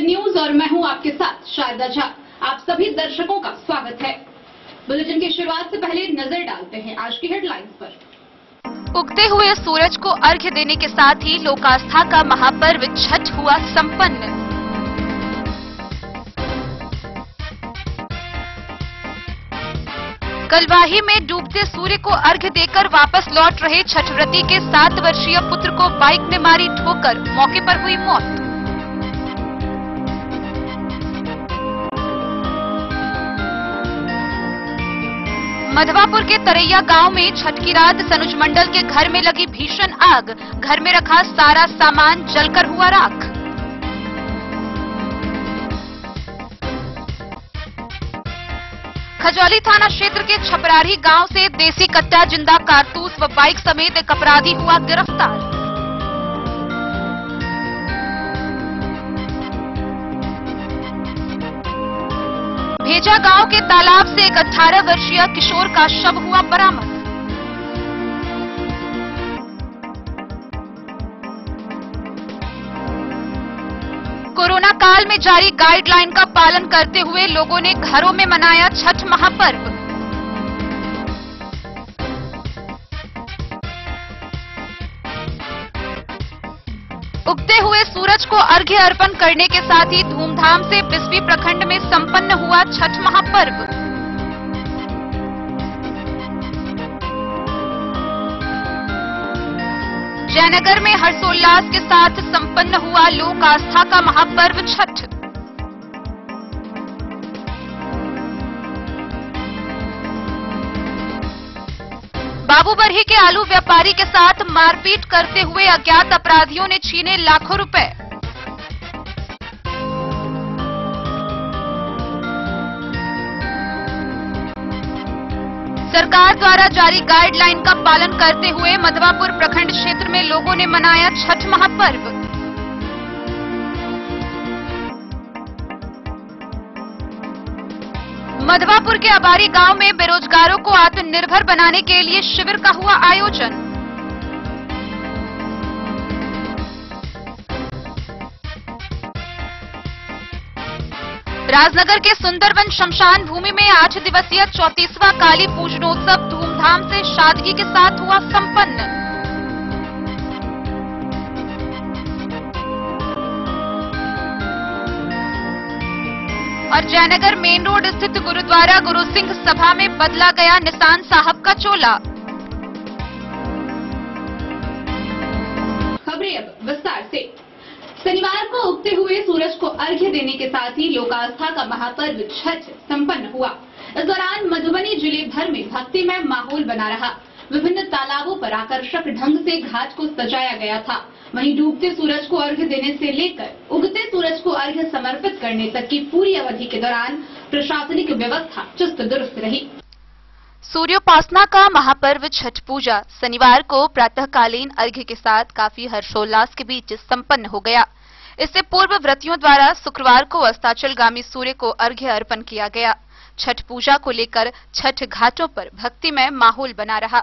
Bulletin news और मैं हूं आपके साथ शारदा झा। आप सभी दर्शकों का स्वागत है। बुलेटिन की शुरुआत से पहले नजर डालते हैं आज की हेडलाइंस पर। उगते हुए सूरज को अर्घ्य देने के साथ ही लोकास्था का महापर्व छठ हुआ संपन्न। कलवाही में डूबते सूर्य को अर्घ्य देकर वापस लौट रहे छठव्रती के 7 वर्षीय पुत्र को बाइक ने मारी ठोकर, मौके पर हुई मौत। मधवापुर के तरैया गांव में छठ की रात सनुज मंडल के घर में लगी भीषण आग, घर में रखा सारा सामान जलकर हुआ राख। खजौली थाना क्षेत्र के छपरारी गांव से देसी कट्टा, जिंदा कारतूस व बाइक समेत एक अपराधी हुआ गिरफ्तार। भेजा गांव के तालाब से एक 18 वर्षीय किशोर का शव हुआ बरामद। कोरोना काल में जारी गाइडलाइन का पालन करते हुए लोगों ने घरों में मनाया छठ महापर्व। उगते हुए सूरज को अर्घ्य अर्पण करने के साथ ही धूमधाम से बिस्वी प्रखंड में संपन्न हुआ छठ महापर्व। जयनगर में हर्षोल्लास के साथ संपन्न हुआ लोक आस्था का महापर्व छठ। बाबूबरही के आलू व्यापारी के साथ मारपीट करते हुए अज्ञात अपराधियों ने छीने लाखों रुपए। सरकार द्वारा जारी गाइडलाइन का पालन करते हुए मधवापुर प्रखंड क्षेत्र में लोगों ने मनाया छठ महापर्व। मधवापुर के अबारी गांव में बेरोजगारों को आत्मनिर्भर बनाने के लिए शिविर का हुआ आयोजन। राजनगर के सुंदरवन शमशान भूमि में 8 दिवसीय 34वां काली पूजनोत्सव धूमधाम से सादगी के साथ हुआ संपन्न। और जयनगर मेन रोड स्थित गुरुद्वारा गुरु सिंह सभा में बदला गया निशान साहब का चोला। खबरें अब विस्तार से। शनिवार को उगते हुए सूरज को अर्घ्य देने के साथ ही लोकास्था का महापर्व छठ संपन्न हुआ। इस दौरान मधुबनी जिले भर में भक्तिमय माहौल बना रहा। विभिन्न तालाबों पर आकर्षक ढंग से घाट को सजाया गया था। वहीं डूबते सूरज को अर्घ्य देने से लेकर उगते सूरज को अर्घ्य समर्पित करने तक की पूरी अवधि के दौरान प्रशासनिक व्यवस्था चुस्त दुरुस्त रही। सूर्योपासना का महापर्व छठ पूजा शनिवार को प्रातःकालीन अर्घ्य के साथ काफी हर्षोल्लास के बीच संपन्न हो गया। इससे पूर्व व्रतियों द्वारा शुक्रवार को अस्ताचलगामी सूर्य को अर्घ्य अर्पण किया गया। छठ पूजा को लेकर छठ घाटों पर भक्तिमय माहौल बना रहा।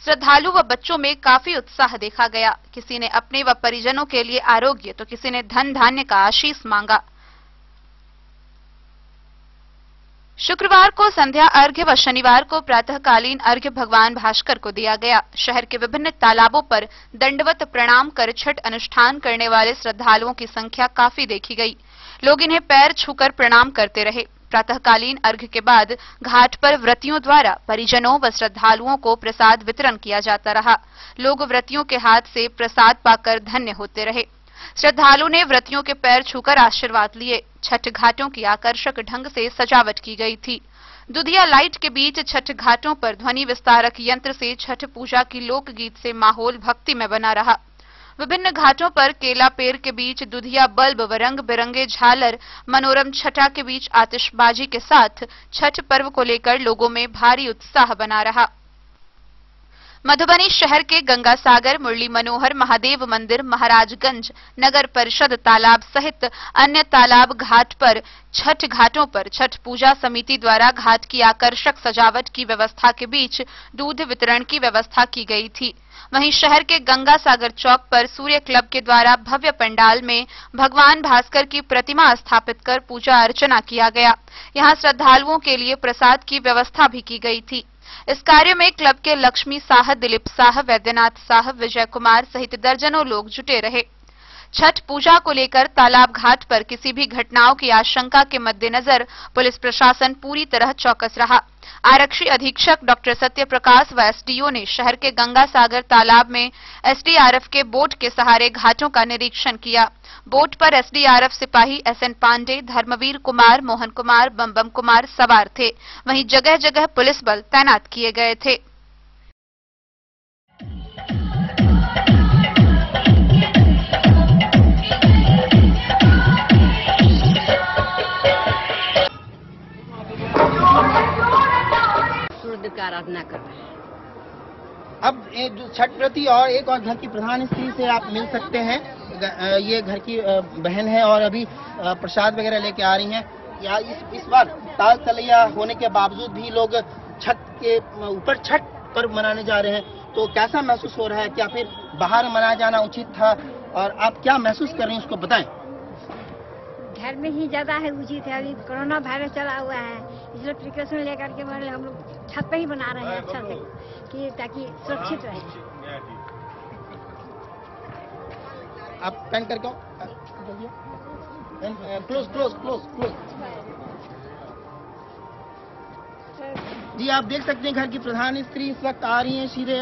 श्रद्धालु व बच्चों में काफी उत्साह देखा गया। किसी ने अपने व परिजनों के लिए आरोग्य तो किसी ने धन धान्य का आशीष मांगा। शुक्रवार को संध्या अर्घ्य व शनिवार को प्रातःकालीन अर्घ्य भगवान भास्कर को दिया गया। शहर के विभिन्न तालाबों पर दंडवत प्रणाम कर छठ अनुष्ठान करने वाले श्रद्धालुओं की संख्या काफी देखी गई। लोग इन्हें पैर छूकर प्रणाम करते रहे। प्रातःकालीन अर्घ्य के बाद घाट पर व्रतियों द्वारा परिजनों व श्रद्धालुओं को प्रसाद वितरण किया जाता रहा। लोग व्रतियों के हाथ से प्रसाद पाकर धन्य होते रहे। श्रद्धालु ने व्रतियों के पैर छूकर आशीर्वाद लिए। छठ घाटों की आकर्षक ढंग से सजावट की गई थी। दुधिया लाइट के बीच छठ घाटों पर ध्वनि विस्तारक यंत्र से छठ पूजा की लोकगीत से माहौल भक्ति में बना रहा। विभिन्न घाटों पर केला पेड़ के बीच दुधिया बल्ब व रंग बिरंगे झालर, मनोरम छटा के बीच आतिशबाजी के साथ छठ पर्व को लेकर लोगों में भारी उत्साह बना रहा। मधुबनी शहर के गंगा सागर, मुरली मनोहर, महादेव मंदिर, महाराजगंज नगर परिषद तालाब सहित अन्य तालाब घाट पर छठ घाटों पर छठ पूजा समिति द्वारा घाट की आकर्षक सजावट की व्यवस्था के बीच दूध वितरण की व्यवस्था की गई थी। वहीं शहर के गंगा सागर चौक पर सूर्य क्लब के द्वारा भव्य पंडाल में भगवान भास्कर की प्रतिमा स्थापित कर पूजा अर्चना किया गया। यहां श्रद्धालुओं के लिए प्रसाद की व्यवस्था भी की गई थी। इस कार्य में क्लब के लक्ष्मी साह, दिलीप साह, वैद्यनाथ साह, विजय कुमार सहित दर्जनों लोग जुटे रहे। छठ पूजा को लेकर तालाब घाट पर किसी भी घटनाओं की आशंका के मद्देनजर पुलिस प्रशासन पूरी तरह चौकस रहा। आरक्षी अधीक्षक डॉक्टर सत्य प्रकाश व एसडीओ ने शहर के गंगा सागर तालाब में एसडीआरएफ के बोट के सहारे घाटों का निरीक्षण किया। बोट पर एसडीआरएफ सिपाही एसएन पांडे, धर्मवीर कुमार, मोहन कुमार, बम कुमार सवार थे। वहीं जगह जगह पुलिस बल तैनात किए गए थे। सूर्य की आराधना कर रहे हैं। अब जो छठ व्रती और एक और घर की प्रधान स्त्री से आप मिल सकते हैं। ये घर की बहन है और अभी प्रसाद वगैरह लेके आ रही हैं। या इस बार ताल तलैया होने के बावजूद भी लोग छठ के ऊपर छठ पर्व मनाने जा रहे हैं। तो कैसा महसूस हो रहा है? क्या फिर बाहर मनाया जाना उचित था? और आप क्या महसूस कर रही हैं उसको बताएं। घर में ही ज्यादा है उचित है। अभी कोरोना वायरस चला हुआ है, इसलिए प्रिकॉशन लेकर के हम लोग छत पे ही बना रहे हैं अच्छा से, कि ताकि सुरक्षित रहे। आप पेन करके क्लोज। जी आप देख सकते हैं घर की प्रधान स्त्री इस वक्त आ रही हैं सीधे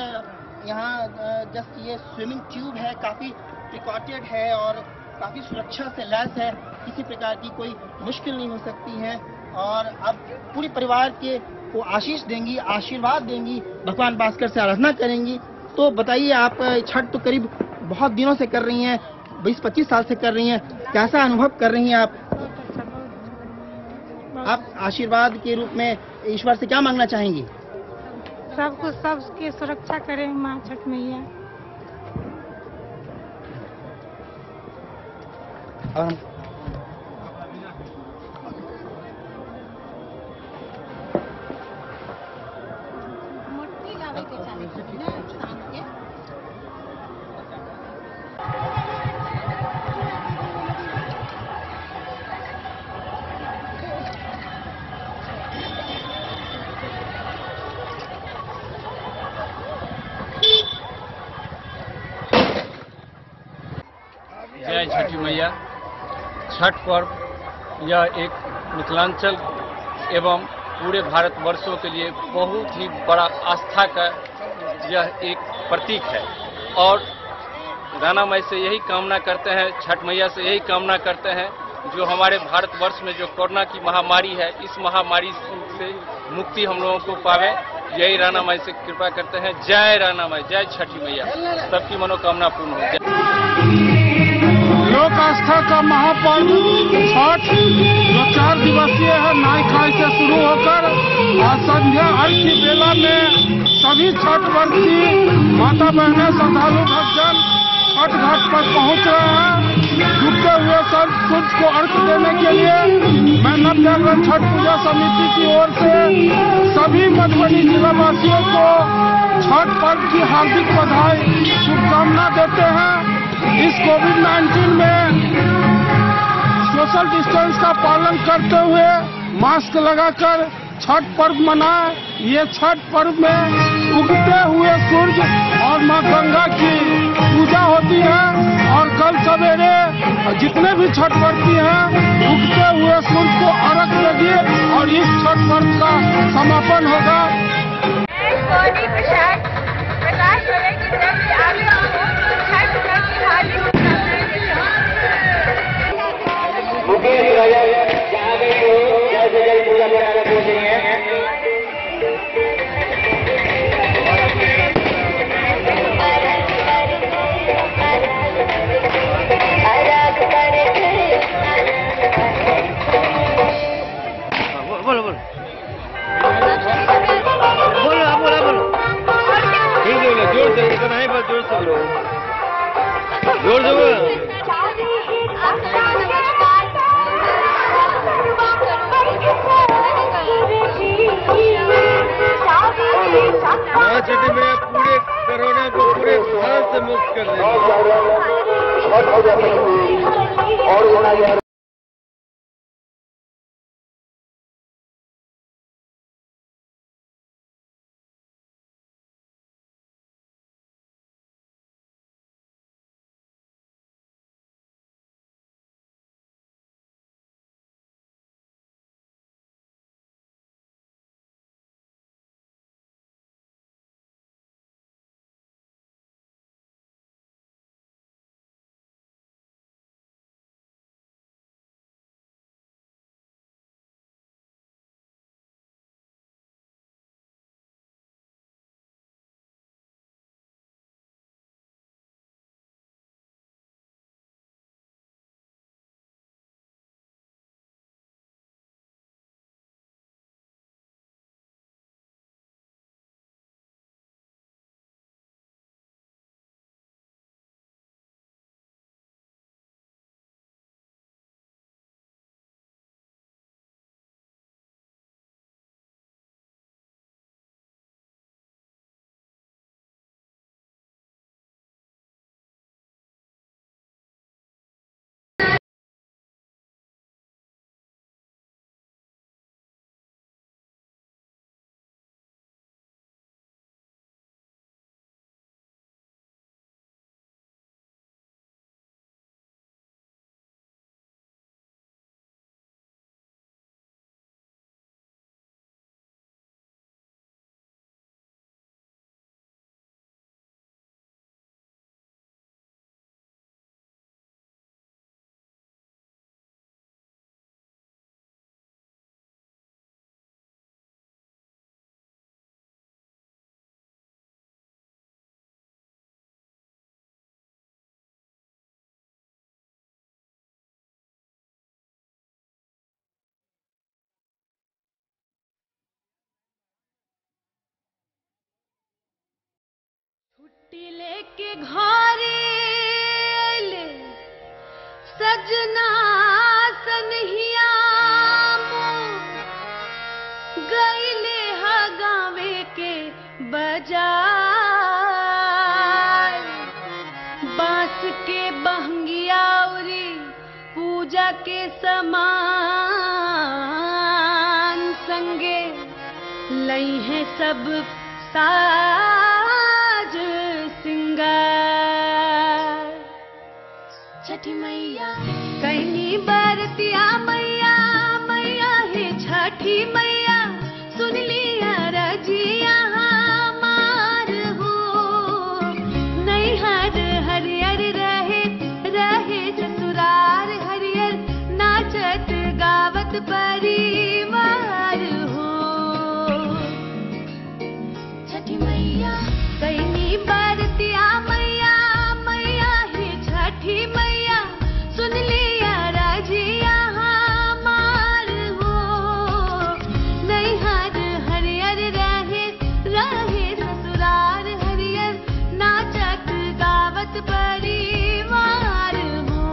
यहाँ। जस्ट ये स्विमिंग ट्यूब है, काफी प्रिकॉटेड है और काफी सुरक्षा से लैस है। किसी प्रकार की कोई मुश्किल नहीं हो सकती है। और अब पूरे परिवार के को आशीष देंगी, आशीर्वाद देंगी, भगवान भास्कर से आराधना करेंगी। तो बताइए, आप छठ तो करीब बहुत दिनों से कर रही हैं, 20-25 साल से कर रही हैं, कैसा अनुभव कर रही हैं आप? आप आशीर्वाद के रूप में ईश्वर से क्या मांगना चाहेंगी? सबको सबकी सुरक्षा करें माँ छठ मैया। और हम जय छठी मैया। छठ पर्व यह एक मिथिलांचल एवं पूरे भारतवर्षों के लिए बहुत ही बड़ा आस्था का यह एक प्रतीक है। और राना माई से यही कामना करते हैं, छठ मैया से यही कामना करते हैं, जो हमारे भारतवर्ष में जो कोरोना की महामारी है, इस महामारी से मुक्ति हम लोगों को पावे, यही राना माई से कृपा करते हैं। जय राना माई, जय छठी मैया, सबकी मनोकामना पूर्ण हो। लोक आस्था का महापर्व छठ जो 4 दिवसीय है, नहाय खाई से शुरू होकर संध्या आरती बेला में सभी छठ व्रती माता बहनें श्रद्धालु भक्तजन छठ घाट पर पहुंच रहे हैं। डूबते हुए सूरज को अर्घ्य देने के लिए मैं नवजागरण छठ पूजा समिति की ओर से सभी मधुबनी जिला वासियों को छठ पर्व की हार्दिक बधाई, शुभकामना देते हैं। इस कोविड-19 में सोशल डिस्टेंस का पालन करते हुए मास्क लगाकर छठ पर्व मनाएं। ये छठ पर्व में उगते हुए सूर्य और मां गंगा की पूजा होती है। और कल सवेरे जितने भी छठ व्रती हैं उगते हुए सूर्य को अर्घ्य देंगे और इस छठ पर्व का समापन होगा। बोलो। जोर से बोलो, जोर से बोलो। छठी मैया पूरे कोरोना को पूरे भारत से मुक्त कर देंगे। छुट्टी लेके घरे अइले सजना सनहिया गइले हा गावे के बजाय बांस के बहंगिया उरी पूजा के समान संगे लई है सब साज सिंगार। छठी मैया कहनी बरतिया मैया मैया हे छठी मैया सुन लिया रजिया हमार हो नैहर हरियर रहे रहे ससुरार हरियर नाचत गावत परिवार हो। छठी मैया कहनी बरतिया मैया मैया हे छठी मैया सुन लिया रजिया हमार हो नैहर हरियर रहे रहे ससुरार हरियर नाचत गावत परिवार हो।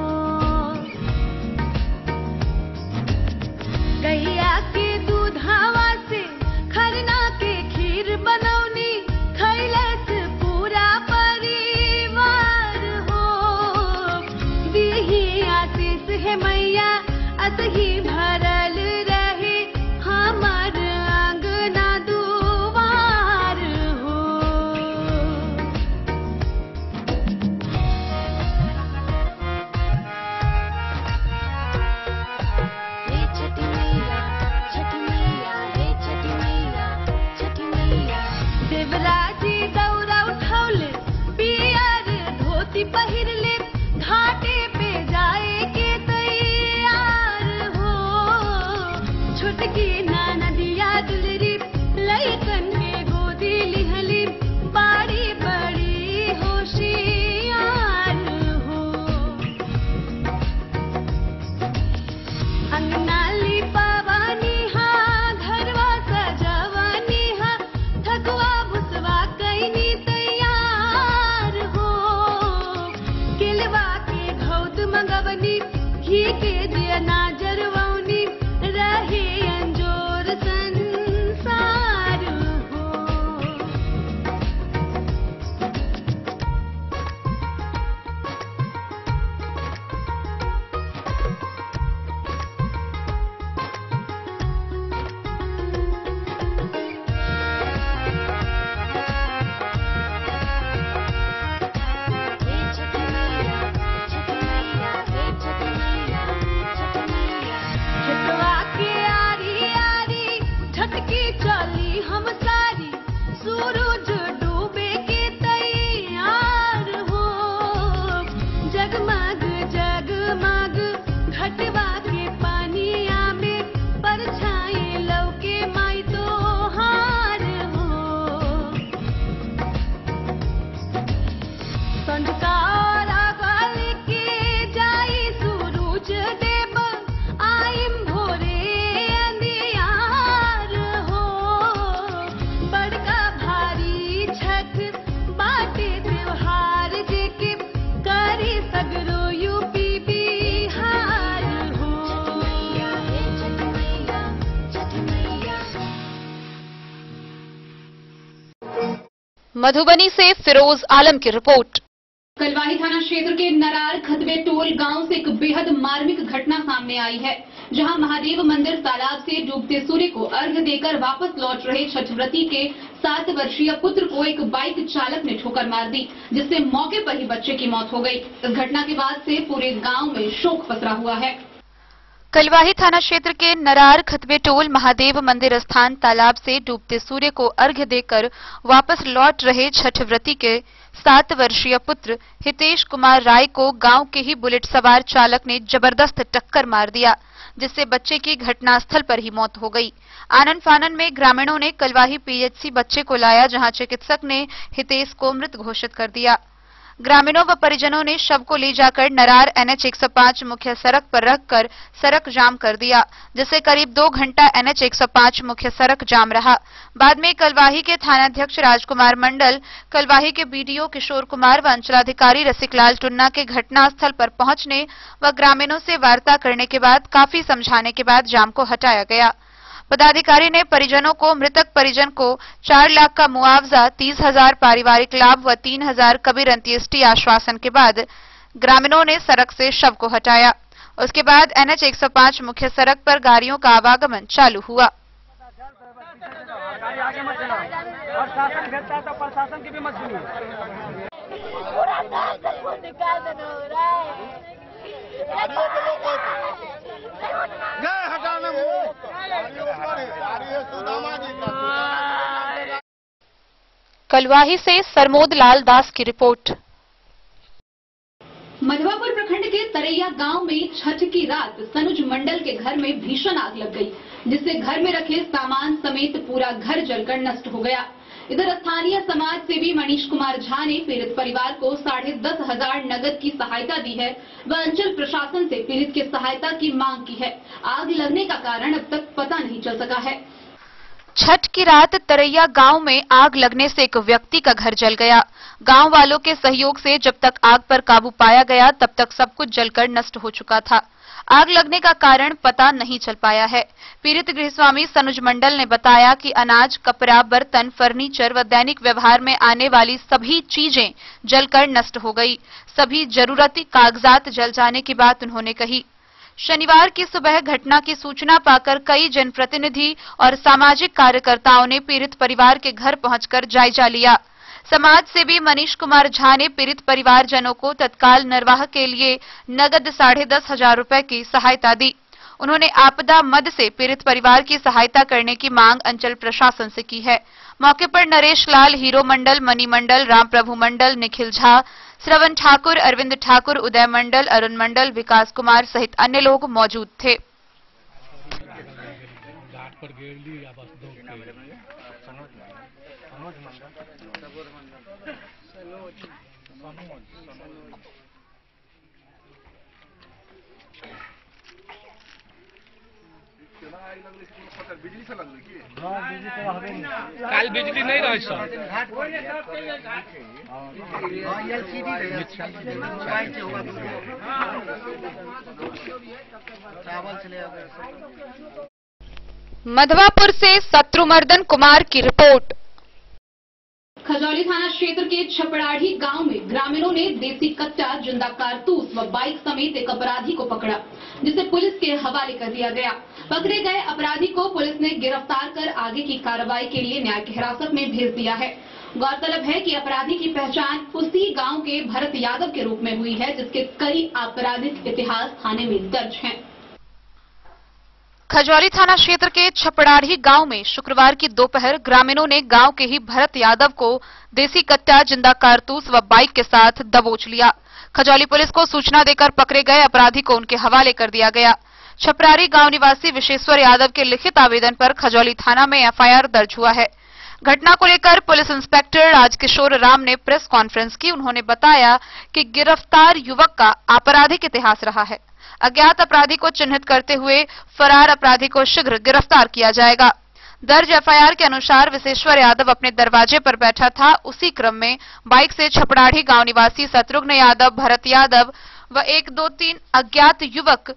मधुबनी से फिरोज आलम की रिपोर्ट। कलवाही थाना क्षेत्र के नरार खतवे टोल गांव से एक बेहद मार्मिक घटना सामने आई है, जहां महादेव मंदिर तालाब से डूबते सूर्य को अर्घ्य देकर वापस लौट रहे छठव्रती के 7 वर्षीय पुत्र को एक बाइक चालक ने ठोकर मार दी, जिससे मौके पर ही बच्चे की मौत हो गई। इस घटना के बाद से पूरे गांव में शोक पसरा हुआ है। कलवाही थाना क्षेत्र के नरार खतवे टोल महादेव मंदिर स्थान तालाब से डूबते सूर्य को अर्घ्य देकर वापस लौट रहे छठव्रती के 7 वर्षीय पुत्र हितेश कुमार राय को गांव के ही बुलेट सवार चालक ने जबरदस्त टक्कर मार दिया, जिससे बच्चे की घटनास्थल पर ही मौत हो गई। आनन फानन में ग्रामीणों ने कलवाही पीएचसी बच्चे को लाया, जहां चिकित्सक ने हितेश को मृत घोषित कर दिया। ग्रामीणों व परिजनों ने शव को ले जाकर नरार NH 105 मुख्य सड़क पर रखकर सड़क जाम कर दिया, जिससे करीब 2 घंटा NH 105 मुख्य सड़क जाम रहा। बाद में कलवाही के थानाध्यक्ष राजकुमार मंडल, कलवाही के BDO किशोर कुमार व अंचलाधिकारी रसिकलाल टुन्ना के घटनास्थल पर पहुंचने व ग्रामीणों से वार्ता करने के बाद काफी समझाने के बाद जाम को हटाया गया। पदाधिकारी ने परिजनों को मृतक परिजन को 4 लाख का मुआवजा, 30,000 पारिवारिक लाभ व 3,000 कबीर अंत्येष्टि आश्वासन के बाद ग्रामीणों ने सड़क से शव को हटाया। उसके बाद NH 105 मुख्य सड़क पर गाड़ियों का आवागमन चालू हुआ। कलवाही से सरमोद लाल दास की रिपोर्ट। मधवापुर प्रखंड के तरैया गांव में छठ की रात सनुज मंडल के घर में भीषण आग लग गई, जिससे घर में रखे सामान समेत पूरा घर जलकर नष्ट हो गया। इधर स्थानीय समाज सेवी मनीष कुमार झा ने पीड़ित परिवार को 10,500 नगद की सहायता दी है व अंचल प्रशासन से पीड़ित की सहायता की मांग की है। आग लगने का कारण अब तक पता नहीं चल सका है। छठ की रात तरैया गांव में आग लगने से एक व्यक्ति का घर जल गया। गांव वालों के सहयोग से जब तक आग पर काबू पाया गया, तब तक सब कुछ जलकर नष्ट हो चुका था। आग लगने का कारण पता नहीं चल पाया है। पीड़ित गृहस्वामी सनुज मंडल ने बताया कि अनाज, कपड़ा, बर्तन, फर्नीचर व दैनिक व्यवहार में आने वाली सभी चीजें जलकर नष्ट हो गई। सभी जरूरती कागजात जल जाने की बात उन्होंने कही। शनिवार की सुबह घटना की सूचना पाकर कई जनप्रतिनिधि और सामाजिक कार्यकर्ताओं ने पीड़ित परिवार के घर पहुंचकर जायजा लिया। समाज सेवी मनीष कुमार झा ने पीड़ित परिवारजनों को तत्काल निर्वाह के लिए नगद 10,500 रुपए की सहायता दी। उन्होंने आपदा मद से पीड़ित परिवार की सहायता करने की मांग अंचल प्रशासन से की है। मौके पर नरेश लाल, हीरो मंडल, मनी मंडल, राम प्रभु मंडल, निखिल झा, श्रवण ठाकुर, अरविंद ठाकुर, उदय मंडल, अरुण मंडल, विकास कुमार सहित अन्य लोग मौजूद थे। काल बिजली नहीं रहे सर। मधवापुर से शत्रुमर्दन कुमार की रिपोर्ट। खजौली थाना क्षेत्र के छपड़ाढ़ी गांव में ग्रामीणों ने देसी कट्टा, जिंदा कारतूस व बाइक समेत एक अपराधी को पकड़ा, जिसे पुलिस के हवाले कर दिया गया। पकड़े गए अपराधी को पुलिस ने गिरफ्तार कर आगे की कार्रवाई के लिए न्यायिक हिरासत में भेज दिया है। गौरतलब है कि अपराधी की पहचान उसी गांव के भरत यादव के रूप में हुई है, जिसके कई आपराधिक इतिहास थाने में दर्ज हैं। खजौली थाना क्षेत्र के छपड़ाढ़ी गांव में शुक्रवार की दोपहर ग्रामीणों ने गांव के ही भरत यादव को देसी कट्टा, जिंदा कारतूस व बाइक के साथ दबोच लिया। खजौली पुलिस को सूचना देकर पकड़े गए अपराधी को उनके हवाले कर दिया गया। छपरारी गांव निवासी विशेश्वर यादव के लिखित आवेदन पर खजौली थाना में FIR दर्ज हुआ है। घटना को लेकर पुलिस इंस्पेक्टर राजकिशोर राम ने प्रेस कॉन्फ्रेंस की। उन्होंने बताया कि गिरफ्तार युवक का आपराधिक इतिहास रहा है। अज्ञात अपराधी को चिन्हित करते हुए फरार अपराधी को शीघ्र गिरफ्तार किया जाएगा। दर्ज FIR के अनुसार विशेश्वर यादव अपने दरवाजे पर बैठा था। उसी क्रम में बाइक से छपड़ाढ़ी गांव निवासी शत्रुघ्न यादव, भरत यादव व 1-2-3 अज्ञात युवक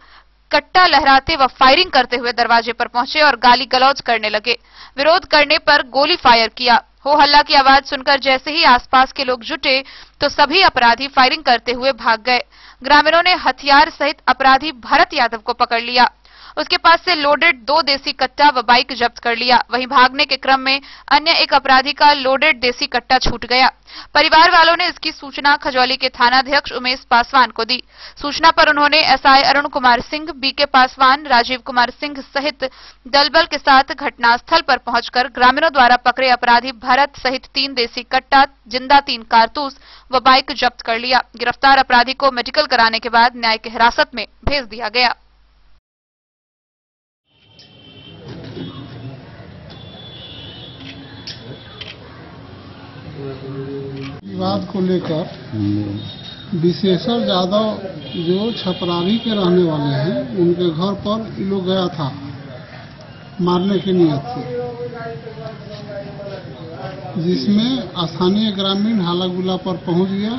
कट्टा लहराते व फायरिंग करते हुए दरवाजे पर पहुंचे और गाली गलौज करने लगे। विरोध करने पर गोली फायर किया। हो हल्ला की आवाज सुनकर जैसे ही आसपास के लोग जुटे तो सभी अपराधी फायरिंग करते हुए भाग गए। ग्रामीणों ने हथियार सहित अपराधी भरत यादव को पकड़ लिया। उसके पास से लोडेड 2 देसी कट्टा व बाइक जब्त कर लिया। वहीं भागने के क्रम में अन्य एक अपराधी का लोडेड देसी कट्टा छूट गया। परिवार वालों ने इसकी सूचना खजौली के थानाध्यक्ष उमेश पासवान को दी। सूचना पर उन्होंने एसआई अरुण कुमार सिंह, बीके पासवान, राजीव कुमार सिंह सहित दलबल के साथ घटनास्थल पर पहुंचकर ग्रामीणों द्वारा पकड़े अपराधी भरत सहित 3 देसी कट्टा, जिंदा 3 कारतूस व बाइक जब्त कर लिया। गिरफ्तार अपराधी को मेडिकल कराने के बाद न्यायिक हिरासत में भेज दिया गया। विवाद को लेकर विशेषर यादव जो छपरारी के रहने वाले हैं, उनके घर पर ये लोग गया था मारने की नियत से, जिसमें स्थानीय ग्रामीण हाला गुला पर पहुंच गया।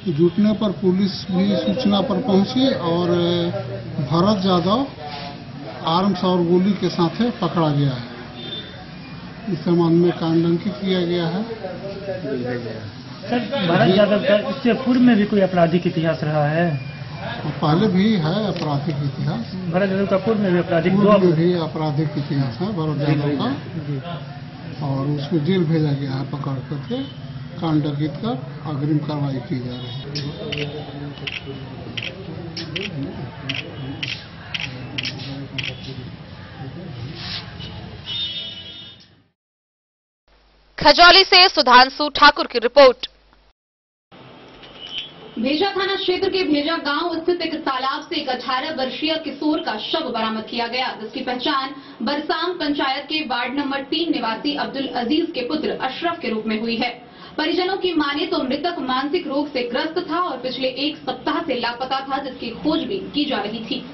जुटने पर पुलिस भी सूचना पर पहुंची और भरत यादव आर्म्स और गोली के साथ पकड़ा गया है। इस संबंध में कांडंकित किया गया है। सर, भरत यादव का इससे पूर्व में भी कोई आपराधिक इतिहास रहा है? पहले भी है आपराधिक इतिहास। भरत यादव का पूर्व में भी आपराधिक इतिहास है भरत यादव का, और उसको जेल भेजा गया है पकड़ करके, कांडंकित कर अग्रिम कार्रवाई की जा रही है। खजौली से सुधांशु ठाकुर की रिपोर्ट। भेजा थाना क्षेत्र के भेजा गांव स्थित एक तालाब से एक 18 वर्षीय किशोर का शव बरामद किया गया, जिसकी पहचान बरसाम पंचायत के वार्ड नंबर 3 निवासी अब्दुल अजीज के पुत्र अशरफ के रूप में हुई है। परिजनों की माने तो मृतक मानसिक रोग से ग्रस्त था और पिछले 1 सप्ताह से लापता था, जिसकी खोजबीन की जा रही थी।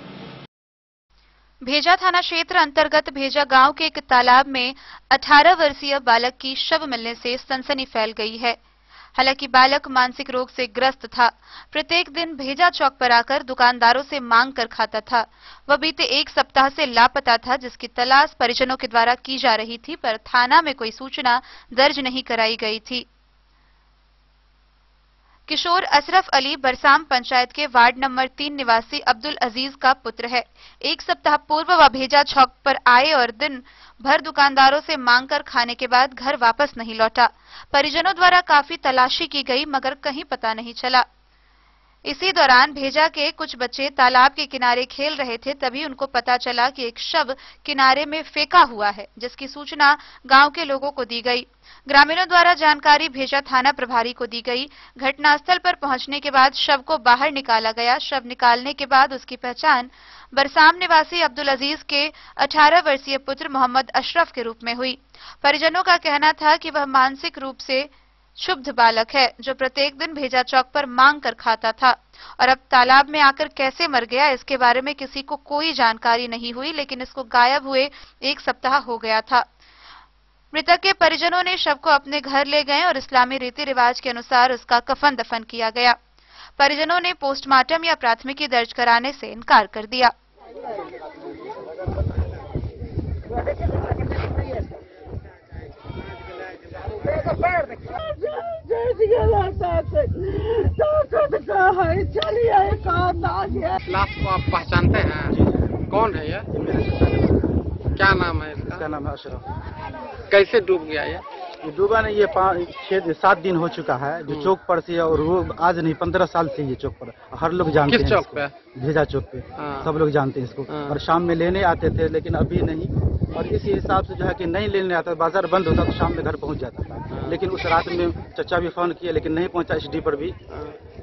भेजा थाना क्षेत्र अंतर्गत भेजा गांव के एक तालाब में 18 वर्षीय बालक की शव मिलने से सनसनी फैल गई है। हालांकि बालक मानसिक रोग से ग्रस्त था। प्रत्येक दिन भेजा चौक पर आकर दुकानदारों से मांग कर खाता था। वह बीते 1 सप्ताह से लापता था, जिसकी तलाश परिजनों के द्वारा की जा रही थी, पर थाना में कोई सूचना दर्ज नहीं कराई गई थी। किशोर अशरफ अली बरसाम पंचायत के वार्ड नंबर 3 निवासी अब्दुल अजीज का पुत्र है। 1 सप्ताह पूर्व वह भेजा चौक पर आए और दिन भर दुकानदारों से मांगकर खाने के बाद घर वापस नहीं लौटा। परिजनों द्वारा काफी तलाशी की गई, मगर कहीं पता नहीं चला। इसी दौरान भेजा के कुछ बच्चे तालाब के किनारे खेल रहे थे, तभी उनको पता चला कि एक शव किनारे में फेंका हुआ है, जिसकी सूचना गांव के लोगों को दी गई। ग्रामीणों द्वारा जानकारी भेजा थाना प्रभारी को दी गई। घटनास्थल पर पहुंचने के बाद शव को बाहर निकाला गया। शव निकालने के बाद उसकी पहचान बरसाम निवासी अब्दुल अजीज के 18 वर्षीय पुत्र मोहम्मद अशरफ के रूप में हुई। परिजनों का कहना था कि वह मानसिक रूप से क्षुब्ध बालक है, जो प्रत्येक दिन भेजा चौक पर मांग कर खाता था, और अब तालाब में आकर कैसे मर गया इसके बारे में किसी को कोई जानकारी नहीं हुई, लेकिन इसको गायब हुए 1 सप्ताह हो गया था। मृतक के परिजनों ने शव को अपने घर ले गए और इस्लामी रीति रिवाज के अनुसार उसका कफन दफन किया गया। परिजनों ने पोस्टमार्टम या प्राथमिकी दर्ज कराने से इनकार कर दिया। लाश को आप पहचानते हैं? कौन है ये? क्या नाम है इसका? इसका नाम है अशरफ। कैसे डूब गया ये? डूबा नहीं, ये 5-7 दिन हो चुका है जो चौक पर से, और वो आज नहीं 15 साल से ये चौक पर हर लोग जानते हैं। किस चौक पे? भेजा चौक पे सब लोग जानते हैं इसको। और शाम में लेने आते थे, लेकिन अभी नहीं। और इसी हिसाब से जो है कि नहीं लेने आता, बाजार बंद होता तो शाम में घर पहुंच जाता था। लेकिन उस रात में चचा भी फोन किया, लेकिन नहीं पहुंचा एसडी पर भी,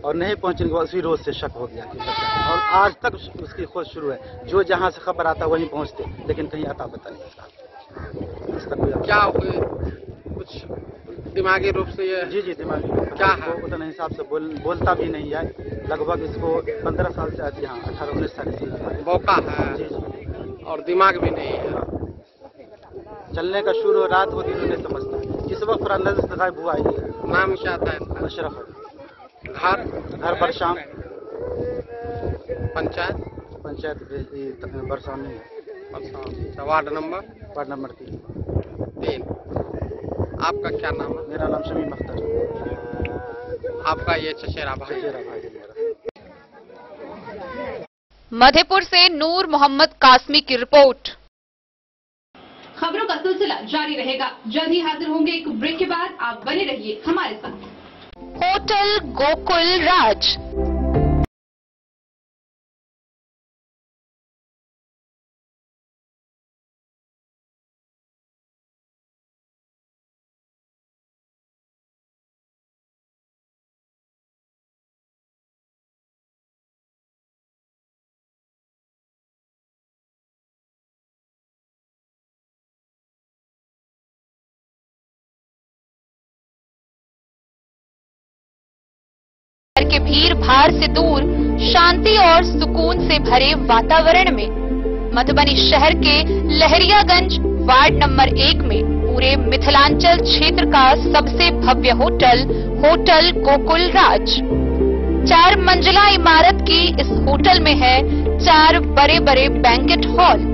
और नहीं पहुंचने के बाद उसी रोज से शक हो गया। और आज तक उसकी खोज शुरू है। जो जहाँ से खबर आता वहीं पहुंचते, लेकिन कहीं आता पता नहीं। क्या हुए? कुछ दिमागी रूप से ये? जी दिमागी क्या है? उतना हिसाब से बोलता भी नहीं है। लगभग इसको 15 साल से आती है, 18-19 साल से मौका है। जी। और दिमाग भी नहीं है। चलने का शुरू रात हो दिन नहीं समझता। जिस वक्त नजर से गायब हुआ है। नाम क्या था? अशरफ। घर बरसाम। पंचायत बरसाम में। Ward number 3। आप आपका क्या नाम है? मेरा नाम शमीम अख्तर। आपका ये चचेरा भाई है मेरा। मधेपुर से नूर मोहम्मद कासमी की रिपोर्ट। खबरों का सिलसिला जारी रहेगा। जल्द ही हाजिर होंगे एक ब्रेक के बाद। आप बने रहिए हमारे साथ। होटल गोकुल राज। के भीड़ भाड़ से दूर शांति और सुकून से भरे वातावरण में मधुबनी शहर के लहरियागंज वार्ड नंबर 1 में पूरे मिथिलांचल क्षेत्र का सबसे भव्य होटल होटल गोकुल राज। 4 मंजिला इमारत की इस होटल में है 4 बड़े बड़े बैंकेट हॉल,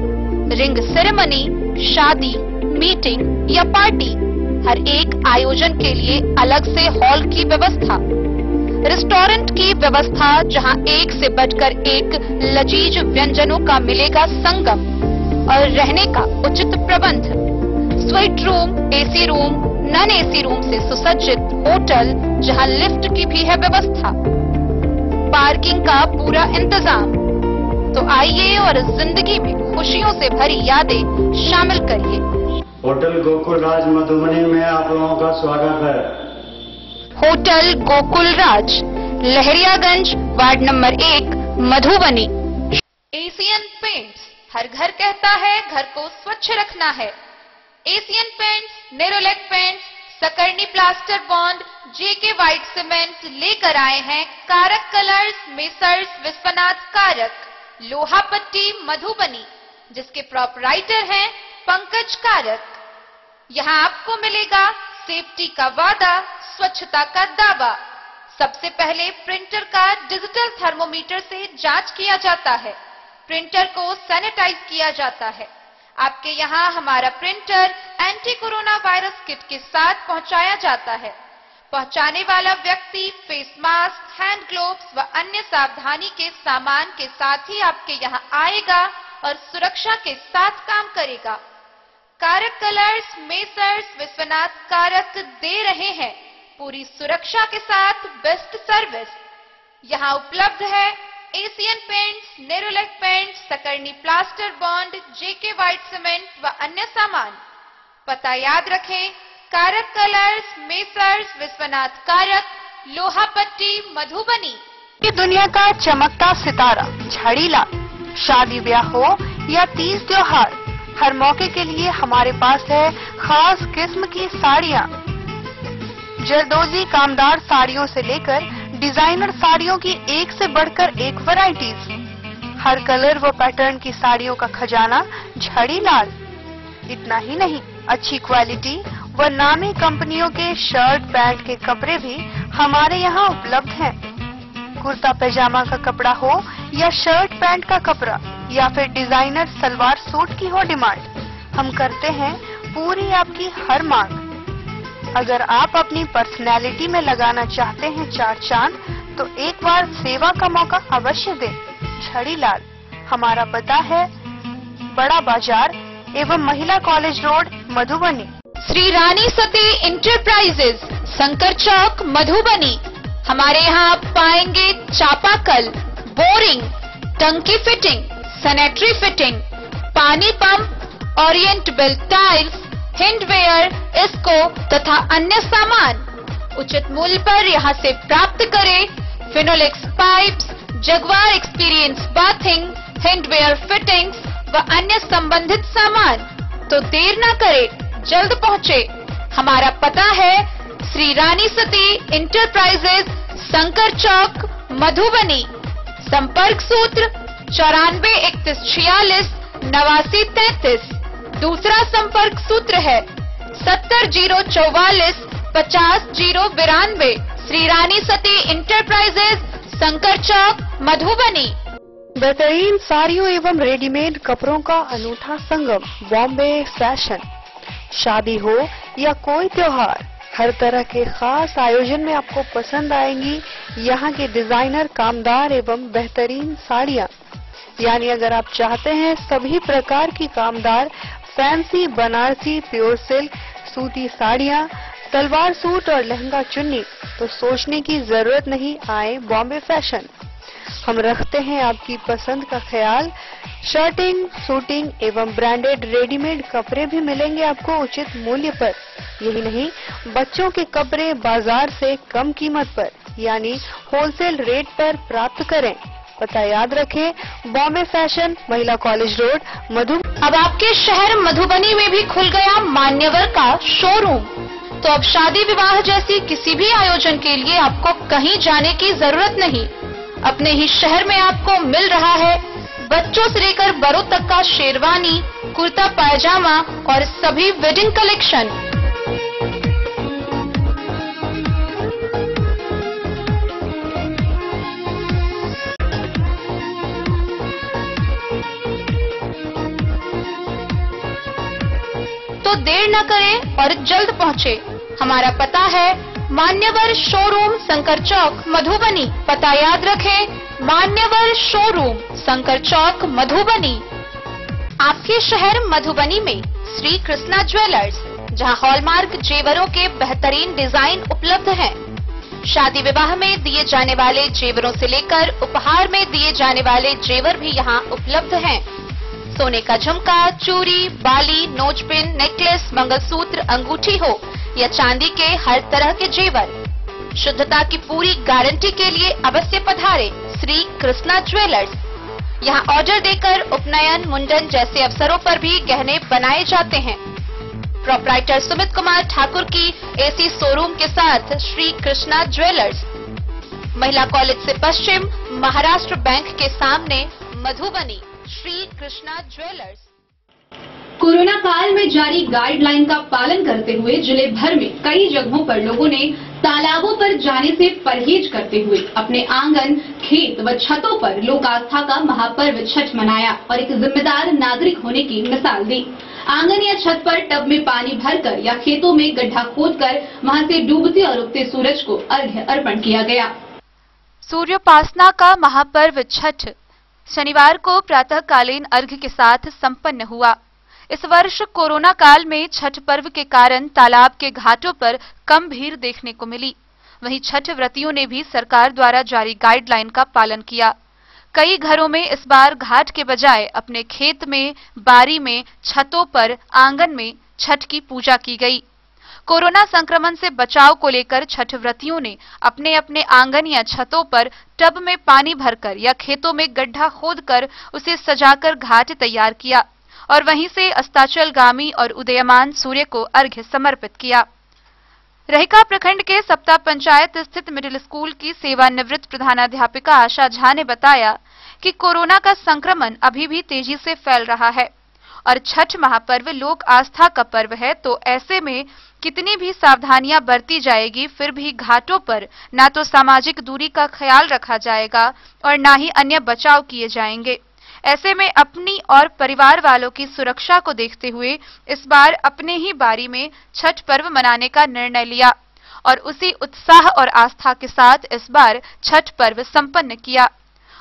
रिंग सेरेमनी, शादी, मीटिंग या पार्टी, हर एक आयोजन के लिए अलग से हॉल की व्यवस्था, रेस्टोरेंट की व्यवस्था जहां एक से बढ़कर एक लजीज व्यंजनों का मिलेगा संगम, और रहने का उचित प्रबंध, suite room, AC room, non AC room से सुसज्जित होटल जहां लिफ्ट की भी है व्यवस्था, पार्किंग का पूरा इंतजाम। तो आइए और जिंदगी में खुशियों से भरी यादें शामिल करिए। होटल गोकुल राज मधुबनी में आप लोगों का स्वागत है। Hotel Gokul Raj, Lahariaganj, ward number 1, Madhubani. Asian Paints, हर घर कहता है घर को स्वच्छ रखना है। एशियन पेंट्स, नेरोलैक पेंट्स, सकरनी plaster bond, JK white cement लेकर आए हैं कारक कलर्स, मेसर्स विश्वनाथ कारक, लोहा पट्टी, मधुबनी, जिसके प्रोपराइटर हैं पंकज कारक। यहाँ आपको मिलेगा सेफ्टी का वादा, स्वच्छता का दावा। सबसे पहले प्रिंटर का डिजिटल थर्मोमीटर से जांच किया जाता है, प्रिंटर को सैनिटाइज किया जाता है। आपके यहाँ हमारा printer anti corona virus kit के साथ पहुंचाया जाता है। पहुंचाने वाला व्यक्ति फेस मास्क, हैंड ग्लोव्स व अन्य सावधानी के सामान के साथ ही आपके यहाँ आएगा और सुरक्षा के साथ काम करेगा। कारक कलर्स, मेसर्स विश्वनाथ कारक दे रहे हैं पूरी सुरक्षा के साथ बेस्ट सर्विस। यहाँ उपलब्ध है एशियन पेंट्स, नेरोलैक पेंट्स, सकरनी plaster bond, JK white cement व अन्य सामान। पता याद रखें, कारक कलर्स, मेसर्स विश्वनाथ कारक, लोहा पट्टी, मधुबनी। ये दुनिया का चमकता सितारा झाड़ीलाल। शादी ब्याह हो या तीज त्योहार, हर मौके के लिए हमारे पास है खास किस्म की साड़ियाँ। जरदोजी कामदार साड़ियों से लेकर डिजाइनर साड़ियों की एक से बढ़कर एक वैरायटीज। हर कलर व पैटर्न की साड़ियों का खजाना झाड़ीलाल। इतना ही नहीं, अच्छी क्वालिटी व नामी कंपनियों के शर्ट पैंट के कपड़े भी हमारे यहाँ उपलब्ध हैं। कुर्ता पैजामा का कपड़ा हो या शर्ट पैंट का कपड़ा या फिर डिजाइनर सलवार सूट की हो डिमांड, हम करते हैं पूरी आपकी हर मांग। अगर आप अपनी पर्सनैलिटी में लगाना चाहते हैं 4 चांद, तो एक बार सेवा का मौका अवश्य दें। झाड़ीलाल, हमारा पता है बड़ा बाजार एवं महिला college road, Madhubani. Shri Rani Sati enterprises, Shankar चौक, मधुबनी। हमारे यहाँ आप पाएंगे चापाकल, बोरिंग, टंकी फिटिंग, सैनिटरी फिटिंग, पानी पंप, ओरिएंट बेल्ट टाइल्स, हैंडवेयर, इसको तथा अन्य सामान उचित मूल्य पर यहाँ से प्राप्त करें। Finolex pipes, Jaguar experience bathing, hardware fittings व अन्य संबंधित सामान। तो देर न करें, जल्द पहुँचे। हमारा पता है श्री रानी सती इंटरप्राइजेज, शंकर चौक, मधुबनी। संपर्क सूत्र 94 31 46 89 33। दूसरा संपर्क सूत्र है 70 044 50 092। श्री रानी सती इंटरप्राइजेज, शंकर चौक, मधुबनी। बेहतरीन साड़ियों एवं रेडीमेड कपड़ों का अनूठा संगम, बॉम्बे फैशन। शादी हो या कोई त्योहार, हर तरह के खास आयोजन में आपको पसंद आएंगी यहाँ के डिजाइनर, कामदार एवं बेहतरीन साड़ियाँ। यानी अगर आप चाहते हैं सभी प्रकार की कामदार, फैंसी, बनारसी, प्योर सिल्क, सूती साड़ियाँ, सलवार सूट और लहंगा चुन्नी, तो सोचने की जरूरत नहीं, आए बॉम्बे फैशन। हम रखते हैं आपकी पसंद का ख्याल। शर्टिंग, सूटिंग एवं ब्रांडेड रेडीमेड कपड़े भी मिलेंगे आपको उचित मूल्य पर। यही नहीं, बच्चों के कपड़े बाजार से कम कीमत पर यानी होलसेल रेट पर प्राप्त करें। पता याद रखें, बॉम्बे फैशन, महिला कॉलेज रोड, मधुबनी। अब आपके शहर मधुबनी में भी खुल गया मान्यवर का शोरूम। तो अब शादी विवाह जैसी किसी भी आयोजन के लिए आपको कहीं जाने की जरूरत नहीं। अपने ही शहर में आपको मिल रहा है बच्चों से लेकर बड़ों तक का शेरवानी, कुर्ता पायजामा और सभी वेडिंग कलेक्शन। तो देर न करें और जल्द पहुँचे। हमारा पता है मान्यवर शोरूम, शंकर चौक, मधुबनी। पता याद रखें, मान्यवर शोरूम, शंकर चौक, मधुबनी। आपके शहर मधुबनी में श्री कृष्णा ज्वेलर्स, जहां हॉलमार्क जेवरों के बेहतरीन डिजाइन उपलब्ध हैं। शादी विवाह में दिए जाने वाले जेवरों से लेकर उपहार में दिए जाने वाले जेवर भी यहां उपलब्ध हैं। सोने का झुमका, चूड़ी, बाली, नोजपिन, नेकलेस, मंगलसूत्र, अंगूठी हो या चांदी के हर तरह के जेवर, शुद्धता की पूरी गारंटी के लिए अवश्य पधारें श्री कृष्णा ज्वेलर्स। यहाँ ऑर्डर देकर उपनयन, मुंडन जैसे अवसरों पर भी गहने बनाए जाते हैं। प्रोप्राइटर सुमित कुमार ठाकुर की एसी शोरूम के साथ श्री कृष्णा ज्वेलर्स, महिला कॉलेज से पश्चिम, महाराष्ट्र बैंक के सामने, मधुबनी। श्री कृष्णा ज्वेलर्स। कोरोना काल में जारी गाइडलाइन का पालन करते हुए जिले भर में कई जगहों पर लोगों ने तालाबों पर जाने से परहेज करते हुए अपने आंगन, खेत व छतों पर लोक आस्था का महापर्व छठ मनाया और एक जिम्मेदार नागरिक होने की मिसाल दी। आंगन या छत पर टब में पानी भरकर या खेतों में गड्ढा खोदकर वहां से डूबते और उगते सूरज को अर्घ्य अर्पण किया गया। सूर्योपासना का महापर्व छठ शनिवार को प्रातःकालीन अर्घ्य के साथ संपन्न हुआ। इस वर्ष कोरोना काल में छठ पर्व के कारण तालाब के घाटों पर कम भीड़ देखने को मिली। वहीं छठ व्रतियों ने भी सरकार द्वारा जारी गाइडलाइन का पालन किया। कई घरों में इस बार घाट के बजाय अपने खेत में, बारी में, छतों पर, आंगन में छठ की पूजा की गई। कोरोना संक्रमण से बचाव को लेकर छठ व्रतियों ने अपने अपने आंगन या छतों पर टब में पानी भरकर या खेतों में गड्ढा खोदकर उसे सजाकर घाट तैयार किया और वहीं से अस्ताचलगामी और उदयमान सूर्य को अर्घ्य समर्पित किया। रहिका प्रखंड के सप्ता पंचायत स्थित मिडिल स्कूल की सेवानिवृत्त प्रधानाध्यापिका आशा झा ने बताया कि कोरोना का संक्रमण अभी भी तेजी से फैल रहा है और छठ महापर्व लोक आस्था का पर्व है, तो ऐसे में कितनी भी सावधानियां बरती जाएगी, फिर भी घाटों पर ना तो सामाजिक दूरी का ख्याल रखा जाएगा और ना ही अन्य बचाव किए जाएंगे। ऐसे में अपनी और परिवार वालों की सुरक्षा को देखते हुए इस बार अपने ही बारी में छठ पर्व मनाने का निर्णय लिया और उसी उत्साह और आस्था के साथ इस बार छठ पर्व संपन्न किया।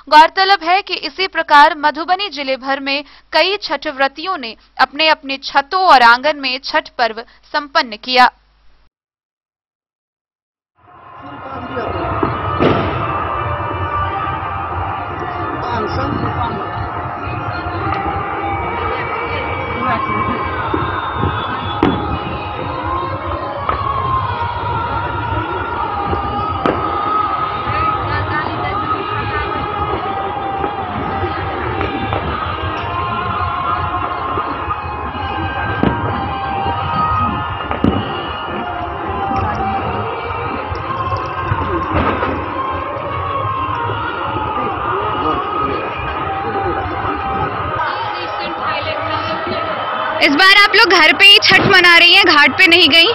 गौरतलब है कि इसी प्रकार मधुबनी जिले भर में कई छठ व्रतियों ने अपने अपने छतों और आंगन में छठ पर्व संपन्न किया। इस बार आप लोग घर पे ही छठ मना रही हैं, घाट पे नहीं गई?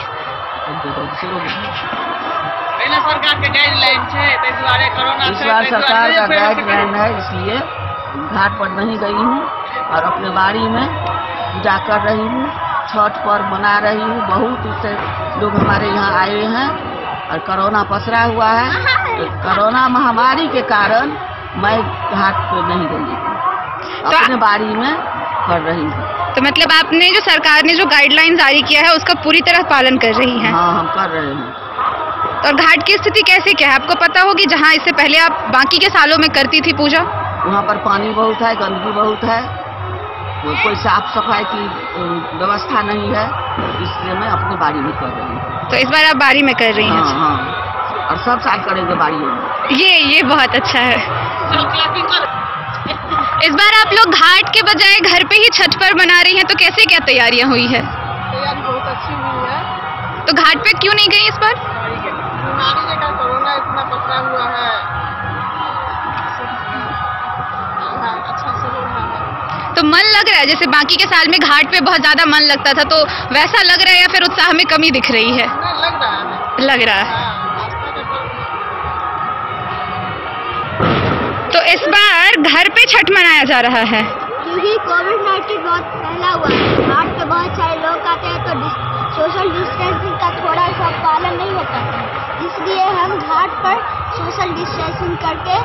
इस बार सरकार का गाइडलाइन है, इसलिए घाट पर नहीं गई हूँ और अपने बाड़ी में पूजा कर रही हूँ छठ पर्व मना रही हूँ। बहुत से लोग हमारे यहाँ आए हैं और कोरोना पसरा हुआ है। तो कोरोना महामारी के कारण मैं घाट पे नहीं गई, अपने बाड़ी में कर रही हूँ। तो मतलब आपने जो सरकार ने जो गाइडलाइन जारी किया है उसका पूरी तरह पालन कर रही हैं? हाँ, हम कर रहे हैं। और घाट की स्थिति कैसे क्या है आपको पता होगी, जहाँ इससे पहले आप बाकी के सालों में करती थी पूजा? वहाँ पर पानी बहुत है, गंदगी बहुत है, कोई साफ सफाई की व्यवस्था नहीं है, इसलिए मैं अपनी बाड़ी में कर रही हूँ। तो इस बार आप बाड़ी में कर रही हैं? हाँ, और सब साल करेंगे बाड़ी में। ये बहुत अच्छा है। इस बार आप लोग घाट के बजाय घर पे ही छठ पर्व मना रही हैं, तो कैसे क्या तैयारियां हुई है? तैयारी बहुत अच्छी हुई है। तो घाट पे क्यों नहीं गई इस बार? कोरोना इतना पकड़ा हुआ है, अच्छा से हो रहा है। तो मन लग रहा है जैसे बाकी के साल में घाट पे बहुत ज्यादा मन लगता था, तो वैसा लग रहा है या फिर उत्साह में कमी दिख रही है? लग रहा है। तो इस बार घर पे छठ मनाया जा रहा है क्योंकि कोविड-19 बहुत फैला हुआ है। घाट पे बहुत सारे लोग आते हैं तो सोशल डिस्टेंसिंग का थोड़ा सा पालन नहीं होता है, इसलिए हम घाट पर सोशल डिस्टेंसिंग करके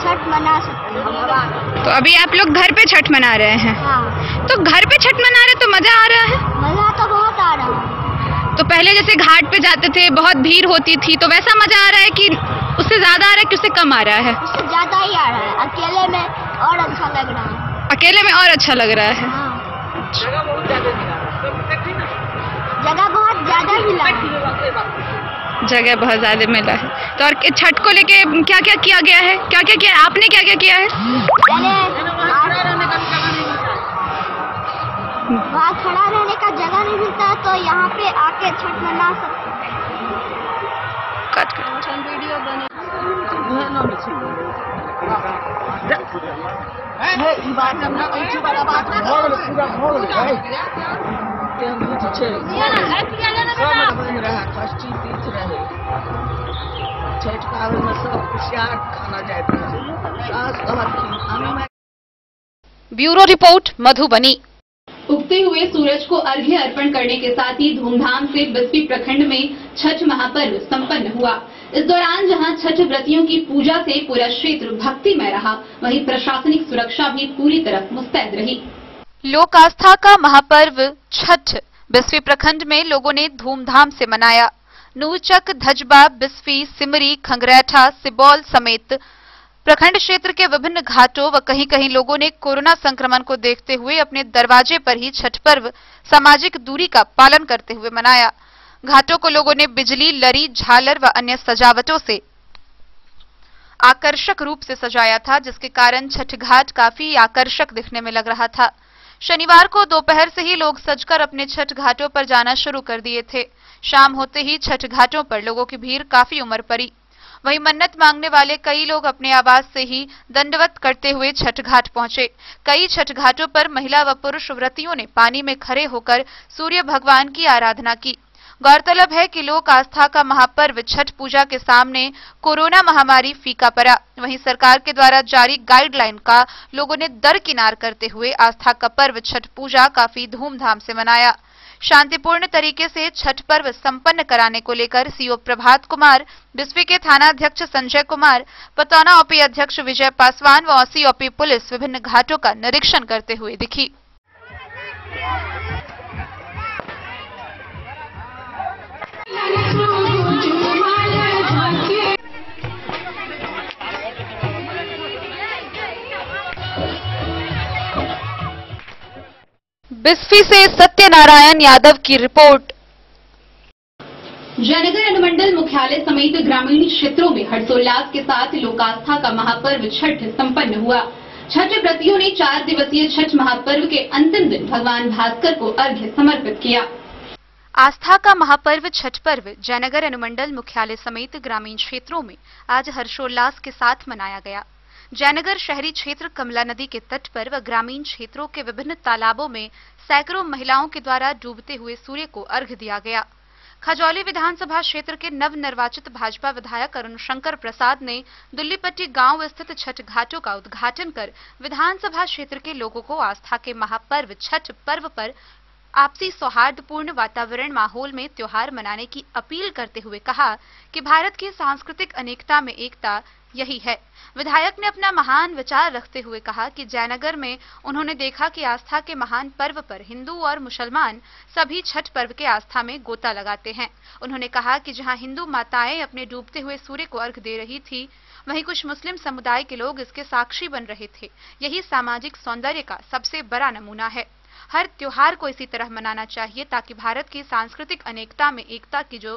छठ मना सकते हैं। तो अभी आप लोग घर पे छठ मना रहे हैं? हाँ। तो घर पे छठ मना रहे तो मजा आ रहा है? मजा तो बहुत आ रहा है। तो पहले जैसे घाट पे जाते थे बहुत भीड़ होती थी, तो वैसा मजा आ रहा है कि उससे ज्यादा आ रहा है कि उससे कम आ रहा है? उससे ज्यादा ही आ रहा है। अकेले में और अच्छा लग रहा है। अकेले में और अच्छा लग रहा है। हाँ। जगह बहुत ज्यादा मिला है। जगह बहुत ज्यादा मिला है। तो और छठ को लेके क्या क्या किया गया है? क्या क्या किया आपने? क्या क्या किया है? वहाँ खड़ा रहने का जगह नहीं मिलता है, तो यहाँ पे आके छठ मना सकते हैं। वीडियो बने ब्यूरो रिपोर्ट मधुबनी। उगते हुए सूरज को अर्घ्य अर्पण करने के साथ ही धूमधाम से बिस्फी प्रखंड में छठ महापर्व संपन्न हुआ। इस दौरान जहां छठ व्रतियों की पूजा से पूरा क्षेत्र भक्तिमय रहा, वहीं प्रशासनिक सुरक्षा भी पूरी तरह मुस्तैद रही। लोक आस्था का महापर्व छठ बिस्फी प्रखंड में लोगों ने धूमधाम से मनाया। नूरचक, धजबा, बिस्फी, सिमरी, खंगरैठा, सिबौल समेत प्रखंड क्षेत्र के विभिन्न घाटों व कहीं कहीं लोगों ने कोरोना संक्रमण को देखते हुए अपने दरवाजे पर ही छठ पर्व सामाजिक दूरी का पालन करते हुए मनाया। घाटों को लोगों ने बिजली, लरी, झालर व अन्य सजावटों से आकर्षक रूप से सजाया था, जिसके कारण छठ घाट काफी आकर्षक दिखने में लग रहा था। शनिवार को दोपहर से ही लोग सजकर अपने छठ घाटों पर जाना शुरू कर दिए थे। शाम होते ही छठ घाटों पर लोगों की भीड़ काफी उमड़ पड़ी। वहीं मन्नत मांगने वाले कई लोग अपने आवास से ही दंडवत करते हुए छठ घाट पहुंचे। कई छठ घाटों पर महिला व पुरुष व्रतियों ने पानी में खड़े होकर सूर्य भगवान की आराधना की। गौरतलब है कि लोक आस्था का महापर्व छठ पूजा के सामने कोरोना महामारी फीका पड़ा। वहीं सरकार के द्वारा जारी गाइडलाइन का लोगों ने दरकिनार करते हुए आस्था का पर्व छठ पूजा काफी धूमधाम से मनाया। शांतिपूर्ण तरीके से छठ पर्व संपन्न कराने को लेकर सीओ प्रभात कुमार, बिस्फी के थानाध्यक्ष संजय कुमार, पतौना ओपी अध्यक्ष विजय पासवान व ओसी ओपी पुलिस विभिन्न घाटों का निरीक्षण करते हुए दिखी। बिस्फी से सत्यनारायण यादव की रिपोर्ट। जयनगर अनुमंडल मुख्यालय समेत ग्रामीण क्षेत्रों में हर्षोल्लास के साथ लोकास्था का महापर्व छठ संपन्न हुआ। छठ व्रतियों ने 4 दिवसीय छठ महापर्व के अंतिम दिन भगवान भास्कर को अर्घ्य समर्पित किया। आस्था का महापर्व छठ पर्व जयनगर अनुमंडल मुख्यालय समेत ग्रामीण क्षेत्रों में आज हर्षोल्लास के साथ मनाया गया। जयनगर शहरी क्षेत्र कमला नदी के तट पर व ग्रामीण क्षेत्रों के विभिन्न तालाबों में सैकड़ों महिलाओं के द्वारा डूबते हुए सूर्य को अर्घ्य दिया गया। खजौली विधानसभा क्षेत्र के नवनिर्वाचित भाजपा विधायक अरुण शंकर प्रसाद ने दुल्लीपट्टी गांव स्थित छठ घाटों का उद्घाटन कर विधानसभा क्षेत्र के लोगों को आस्था के महापर्व छठ पर्व पर आपसी सौहार्दपूर्ण वातावरण माहौल में त्योहार मनाने की अपील करते हुए कहा कि भारत की सांस्कृतिक अनेकता में एकता यही है। विधायक ने अपना महान विचार रखते हुए कहा कि जयनगर में उन्होंने देखा कि आस्था के महान पर्व पर हिंदू और मुसलमान सभी छठ पर्व के आस्था में गोता लगाते हैं। उन्होंने कहा कि जहां हिंदू माताएं अपने डूबते हुए सूर्य को अर्घ दे रही थी, वहीं कुछ मुस्लिम समुदाय के लोग इसके साक्षी बन रहे थे। यही सामाजिक सौंदर्य का सबसे बड़ा नमूना है। हर त्योहार को इसी तरह मनाना चाहिए ताकि भारत की सांस्कृतिक अनेकता में एकता की जो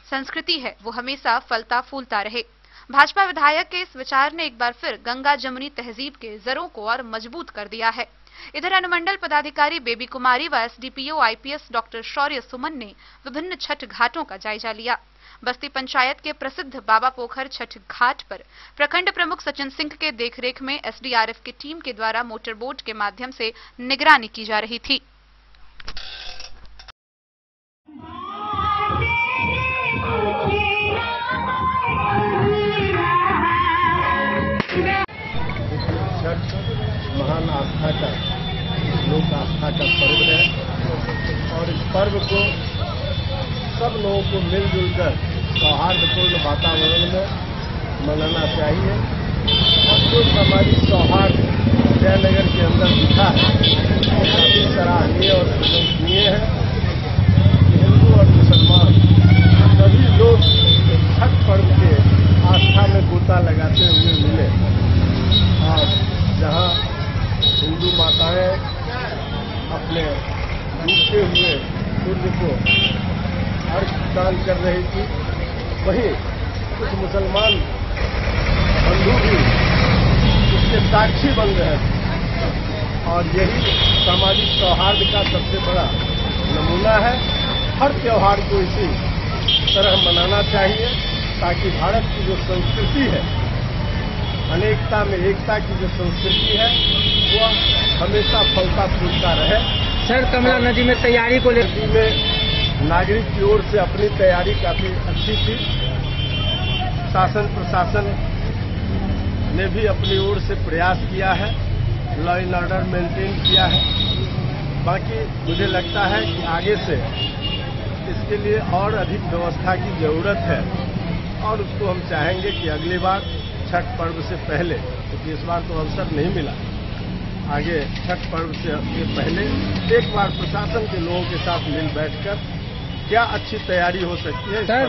संस्कृति है वो हमेशा फलता फूलता रहे। भाजपा विधायक के इस विचार ने एक बार फिर गंगा जमुनी तहजीब के जरों को और मजबूत कर दिया है। इधर अनुमंडल पदाधिकारी बेबी कुमारी व एसडीपीओ आईपीएस डॉक्टर शौर्य सुमन ने विभिन्न छठ घाटों का जायजा लिया। बस्ती पंचायत के प्रसिद्ध बाबा पोखर छठ घाट पर प्रखंड प्रमुख सचिन सिंह के देखरेख में एसडीआरएफ की टीम के द्वारा मोटर बोट के माध्यम से निगरानी की जा रही थी। महान आस्था का, लोक आस्था का पर्व है और इस पर्व को सब लोगों को मिलजुल कर सौहार्दपूर्ण वातावरण में मनाना चाहिए। और जो सामाजिक सौहार्द जयनगर के अंदर दिखा है वो काफी सराहनीय और प्रशंसनीय है। हिंदू और मुसलमान सभी लोग छठ पर्व के आस्था में गोता लगाते हुए मिले और जहाँ हिंदू माताएं अपने डूबते हुए सूर्य को अर्घ दान कर रही थी, वहीं कुछ मुसलमान बंधु भी उसके साक्षी बन रहे थे और यही सामाजिक सौहार्द का सबसे बड़ा नमूना है। हर त्योहार को इसी तरह मनाना चाहिए ताकि भारत की जो संस्कृति है, अनेकता में एकता की जो संस्कृति है वो हमेशा फलता फूलता रहे। सर, कमला नदी में तैयारी को नदी में नागरिक की ओर से अपनी तैयारी काफी अच्छी थी। शासन प्रशासन ने भी अपनी ओर से प्रयास किया है, लॉ एंड ऑर्डर मेंटेन किया है। बाकी मुझे लगता है कि आगे से इसके लिए और अधिक व्यवस्था की जरूरत है और उसको हम चाहेंगे कि अगली बार छठ पर्व से पहले, क्योंकि इस बार तो अवसर नहीं मिला, आगे छठ पर्व से पहले एक बार प्रशासन के लोगों के साथ मिल बैठकर क्या अच्छी तैयारी हो सकती है सर।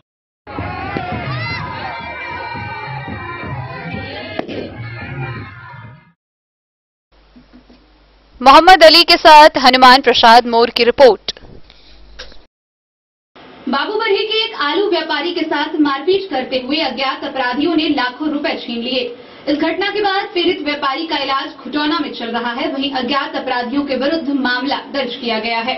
मोहम्मद अली के साथ हनुमान प्रसाद मोर की रिपोर्ट। बाबूबरही के एक आलू व्यापारी के साथ मारपीट करते हुए अज्ञात अपराधियों ने लाखों रुपए छीन लिए। इस घटना के बाद पीड़ित व्यापारी का इलाज खुटौना में चल रहा है। वहीं अज्ञात अपराधियों के विरुद्ध मामला दर्ज किया गया है।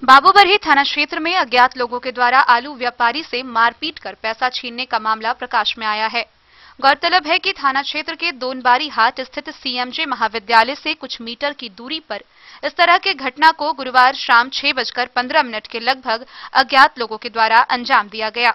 बाबूबरही थाना क्षेत्र में अज्ञात लोगों के द्वारा आलू व्यापारी से मारपीट कर पैसा छीनने का मामला प्रकाश में आया है। गौरतलब है कि थाना क्षेत्र के दोनबारी हाट स्थित सीएमजे महाविद्यालय से कुछ मीटर की दूरी पर इस तरह के घटना को गुरुवार शाम 6:15 के लगभग अज्ञात लोगों के द्वारा अंजाम दिया गया।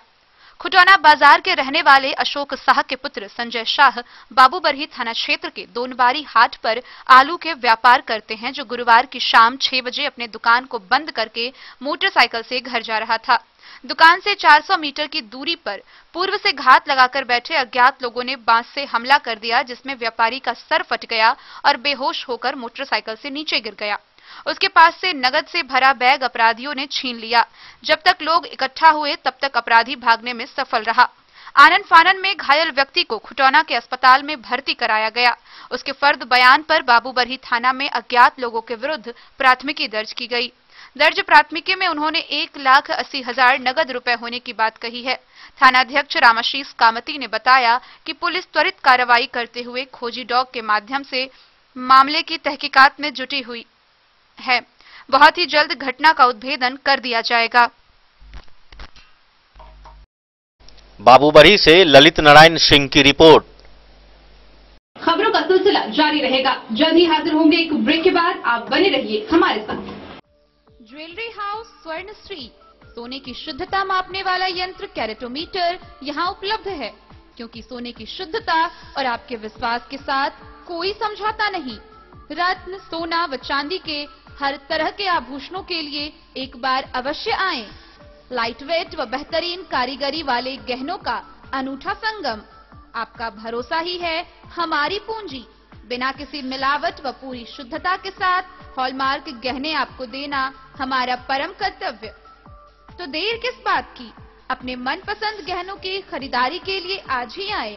खुटौना बाजार के रहने वाले अशोक शाह के पुत्र संजय शाह बाबूबरही थाना क्षेत्र के दोनबारी हाट पर आलू के व्यापार करते हैं, जो गुरुवार की शाम 6 बजे अपने दुकान को बंद करके मोटरसाइकिल से घर जा रहा था। दुकान से 400 मीटर की दूरी पर पूर्व से घात लगाकर बैठे अज्ञात लोगों ने बांस से हमला कर दिया, जिसमें व्यापारी का सर फट गया और बेहोश होकर मोटरसाइकिल से नीचे गिर गया। उसके पास से नगद से भरा बैग अपराधियों ने छीन लिया। जब तक लोग इकट्ठा हुए तब तक अपराधी भागने में सफल रहा। आनन फानन में घायल व्यक्ति को खुटौना के अस्पताल में भर्ती कराया गया। उसके फर्द बयान पर बाबूबरही थाना में अज्ञात लोगों के विरुद्ध प्राथमिकी दर्ज की गई। दर्ज प्राथमिकी में उन्होंने 1,80,000 नगद रुपए होने की बात कही है। थानाध्यक्ष रामाशीष कामती ने बताया कि पुलिस त्वरित कार्रवाई करते हुए खोजी डॉग के माध्यम से मामले की तहकीकात में जुटी हुई है। बहुत ही जल्द घटना का उद्भेदन कर दिया जाएगा। बाबूबरही से ललित नारायण सिंह की रिपोर्ट। खबरों का सिलसिला जारी रहेगा। जल्द ही हाजिर होंगे एक ब्रेक के बाद। आप बने रहिए हमारे साथ। ज्वेलरी हाउस स्वर्णश्री सोने की शुद्धता मापने वाला यंत्र कैरेटोमीटर यहाँ उपलब्ध है, क्योंकि सोने की शुद्धता और आपके विश्वास के साथ कोई समझौता नहीं। रत्न, सोना व चांदी के हर तरह के आभूषणों के लिए एक बार अवश्य आएं। लाइट वेट व बेहतरीन कारीगरी वाले गहनों का अनूठा संगम। आपका भरोसा ही है हमारी पूंजी। बिना किसी मिलावट व पूरी शुद्धता के साथ हॉलमार्क गहने आपको देना हमारा परम कर्तव्य। तो देर किस बात की, अपने मनपसंद गहनों की खरीदारी के लिए आज ही आए।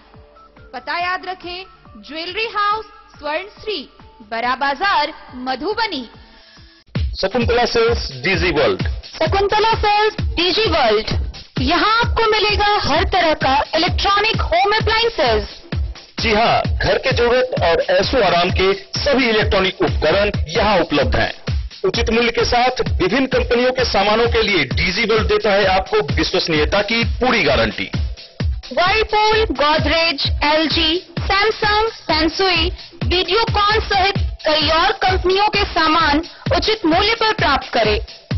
पता याद रखें, ज्वेलरी हाउस स्वर्ण Shri, Bada Bazaar, Madhubani. Shakuntala sales DG world. Shakuntala sales DG world, यहाँ आपको मिलेगा हर तरह का इलेक्ट्रॉनिक होम अप्लायंसेज। जी हाँ, घर के जरूरत और ऐशो आराम के सभी इलेक्ट्रॉनिक उपकरण यहाँ उपलब्ध हैं। उचित मूल्य के साथ विभिन्न कंपनियों के सामानों के लिए डीजी वर्ल्ड देता है आपको विश्वसनीयता की पूरी guarantee. Whirlpool, Godrej, LG, Samsung, Sansui, Videocon सहित कई और कंपनियों के सामान उचित मूल्य पर प्राप्त करें।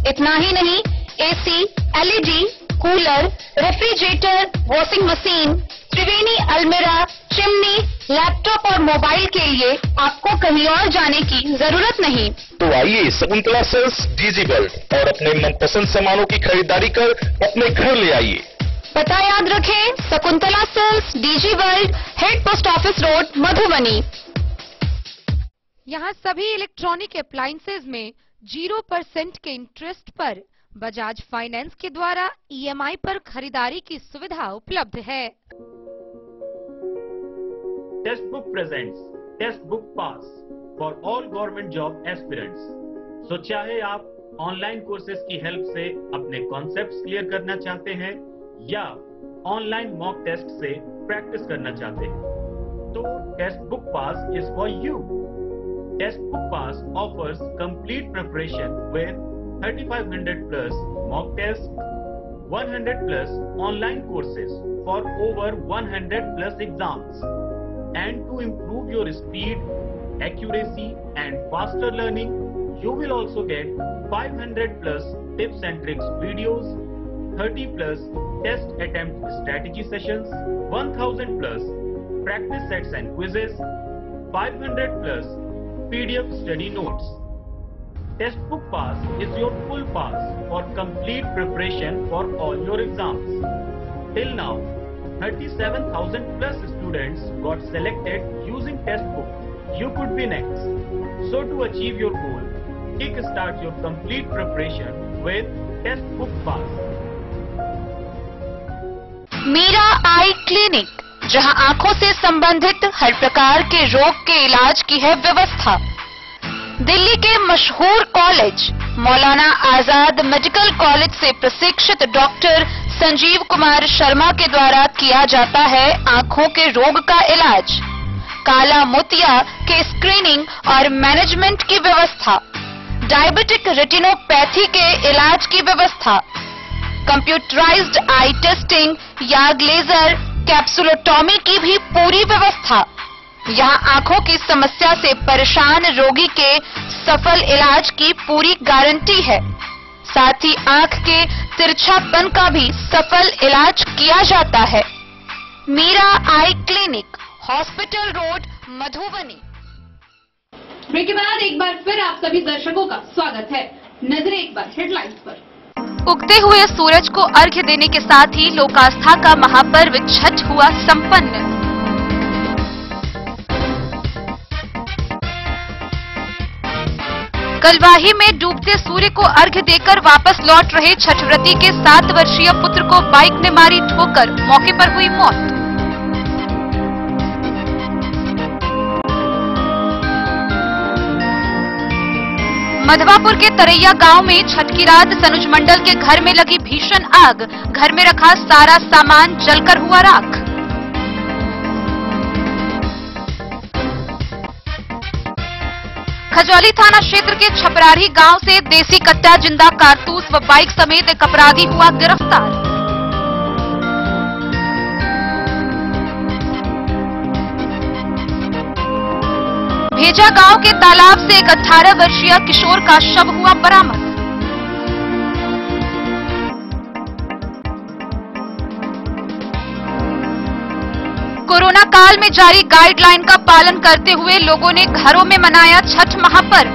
इतना ही नहीं, AC, LED, cooler, refrigerator, washing machine, Triveni अलमीरा, चिमनी, लैपटॉप और मोबाइल के लिए आपको कहीं और जाने की जरूरत नहीं। तो आइए शकुंतला सेल्स डीजी वर्ल्ड और अपने मनपसंद सामानों की खरीदारी कर अपने घर ले आइए। पता याद रखें, Shakuntala sales DG world, head post office road, Madhubani. यहाँ सभी इलेक्ट्रॉनिक अप्लायंसेज में 0% के इंटरेस्ट पर बजाज फाइनेंस के द्वारा ईएमआई पर खरीदारी की सुविधा उपलब्ध है। Testbook presents Testbook pass for all government job aspirants. तो चाहे आप ऑनलाइन कोर्सेज की हेल्प से अपने कॉन्सेप्ट्स क्लियर करना चाहते हैं या ऑनलाइन मॉक टेस्ट से प्रैक्टिस करना चाहते हैं, तो Testbook pass is for you. Testbook pass offers complete preparation with 3500 plus mock tests, 100 plus online courses for over 100 plus exams. And to improve your speed, accuracy and faster learning, you will also get 500 plus tips and tricks videos, 30 plus test attempt strategy sessions, 1000 plus practice sets and quizzes, 500 plus PDF study notes. Textbook Pass is your full pass for complete preparation for all your exams. Till now, 37,000 plus students got selected using Textbook. You could be next. So to achieve your goal, kickstart your complete preparation with Textbook Pass. Meera eye clinic, जहां आंखों से संबंधित हर प्रकार के रोग के इलाज की है व्यवस्था। दिल्ली के मशहूर college Maulana Azad medical college से प्रशिक्षित डॉक्टर संजीव कुमार शर्मा के द्वारा किया जाता है आंखों के रोग का इलाज, काला मोतिया के स्क्रीनिंग और मैनेजमेंट की व्यवस्था, डायबिटिक रेटिनोपैथी के इलाज की व्यवस्था, कंप्यूटराइज्ड आई टेस्टिंग या लेजर कैप्सुलोटॉमी की भी पूरी व्यवस्था। यहाँ आंखों की समस्या से परेशान रोगी के सफल इलाज की पूरी गारंटी है। साथ ही आंख के तिरछापन का भी सफल इलाज किया जाता है। Meera eye clinic, hospital road, Madhubani. Break के बाद एक बार फिर आप सभी दर्शकों का स्वागत है। नजरें एक बार हेडलाइंस पर। उगते हुए सूरज को अर्घ्य देने के साथ ही लोकास्था का महापर्व छठ हुआ संपन्न। कलवाही में डूबते सूर्य को अर्घ्य देकर वापस लौट रहे छठव्रती के 7 वर्षीय पुत्र को बाइक ने मारी ठोकर, मौके पर हुई मौत। मधवापुर के तरैया गांव में छठ की रात सनुज मंडल के घर में लगी भीषण आग, घर में रखा सारा सामान जलकर हुआ राख। खजौली थाना क्षेत्र के छपरारी गांव से देसी कट्टा, जिंदा कारतूस व बाइक समेत एक अपराधी हुआ गिरफ्तार। भेजा गांव के तालाब से एक 18 वर्षीय किशोर का शव हुआ बरामद। कोरोना काल में जारी गाइडलाइन का पालन करते हुए लोगों ने घरों में मनाया छठ महापर्व।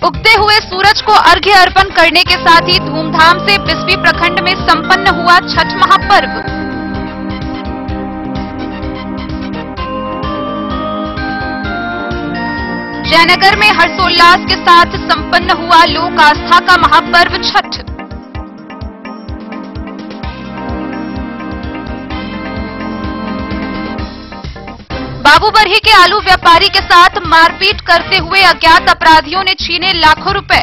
उगते हुए सूरज को अर्घ्य अर्पण करने के साथ ही धूमधाम से बिस्फी प्रखंड में संपन्न हुआ छठ महापर्व। जयनगर में हर्षोल्लास के साथ संपन्न हुआ लोक आस्था का महापर्व छठ। बाबूबरही के आलू व्यापारी के साथ मारपीट करते हुए अज्ञात अपराधियों ने छीने लाखों रुपए।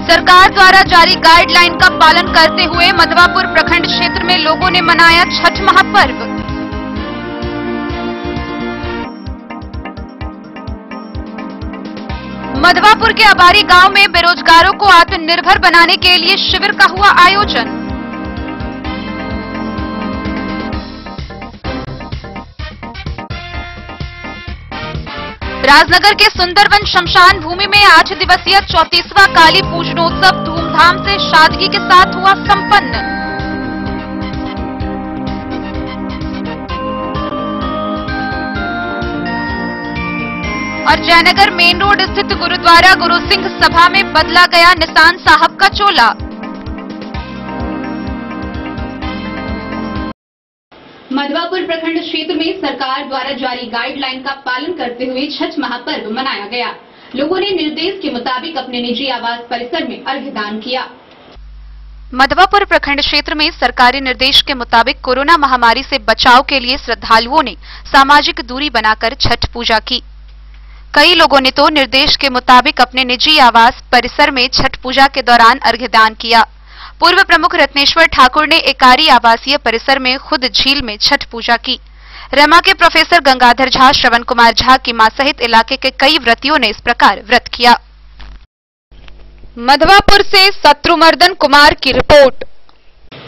सरकार द्वारा जारी गाइडलाइन का पालन करते हुए मधवापुर प्रखंड क्षेत्र में लोगों ने मनाया छठ महापर्व। मधवापुर के अबारी गांव में बेरोजगारों को आत्मनिर्भर बनाने के लिए शिविर का हुआ आयोजन। राजनगर के सुंदरवन शमशान भूमि में 8 दिवसीय 34वां काली पूजनोत्सव धूमधाम से सादगी के साथ हुआ संपन्न। और जयनगर मेन रोड स्थित गुरुद्वारा गुरु सिंह सभा में बदला गया निशान साहब का चोला। मधवापुर प्रखंड क्षेत्र में सरकार द्वारा जारी गाइडलाइन का पालन करते हुए छठ महापर्व मनाया गया। लोगों ने निर्देश के मुताबिक अपने निजी आवास परिसर में अर्घ्य दान किया। मधवापुर प्रखंड क्षेत्र में सरकारी निर्देश के मुताबिक कोरोना महामारी से बचाव के लिए श्रद्धालुओं ने सामाजिक दूरी बनाकर छठ पूजा की। कई लोगों ने तो निर्देश के मुताबिक अपने निजी आवास परिसर में छठ पूजा के दौरान अर्घ्यदान किया। पूर्व प्रमुख रत्नेश्वर ठाकुर ने एकारी आवासीय परिसर में खुद झील में छठ पूजा की। रमा के प्रोफेसर गंगाधर झा, श्रवण कुमार झा की मां सहित इलाके के कई व्रतियों ने इस प्रकार व्रत किया। मधवापुर से शत्रुमर्दन कुमार की रिपोर्ट।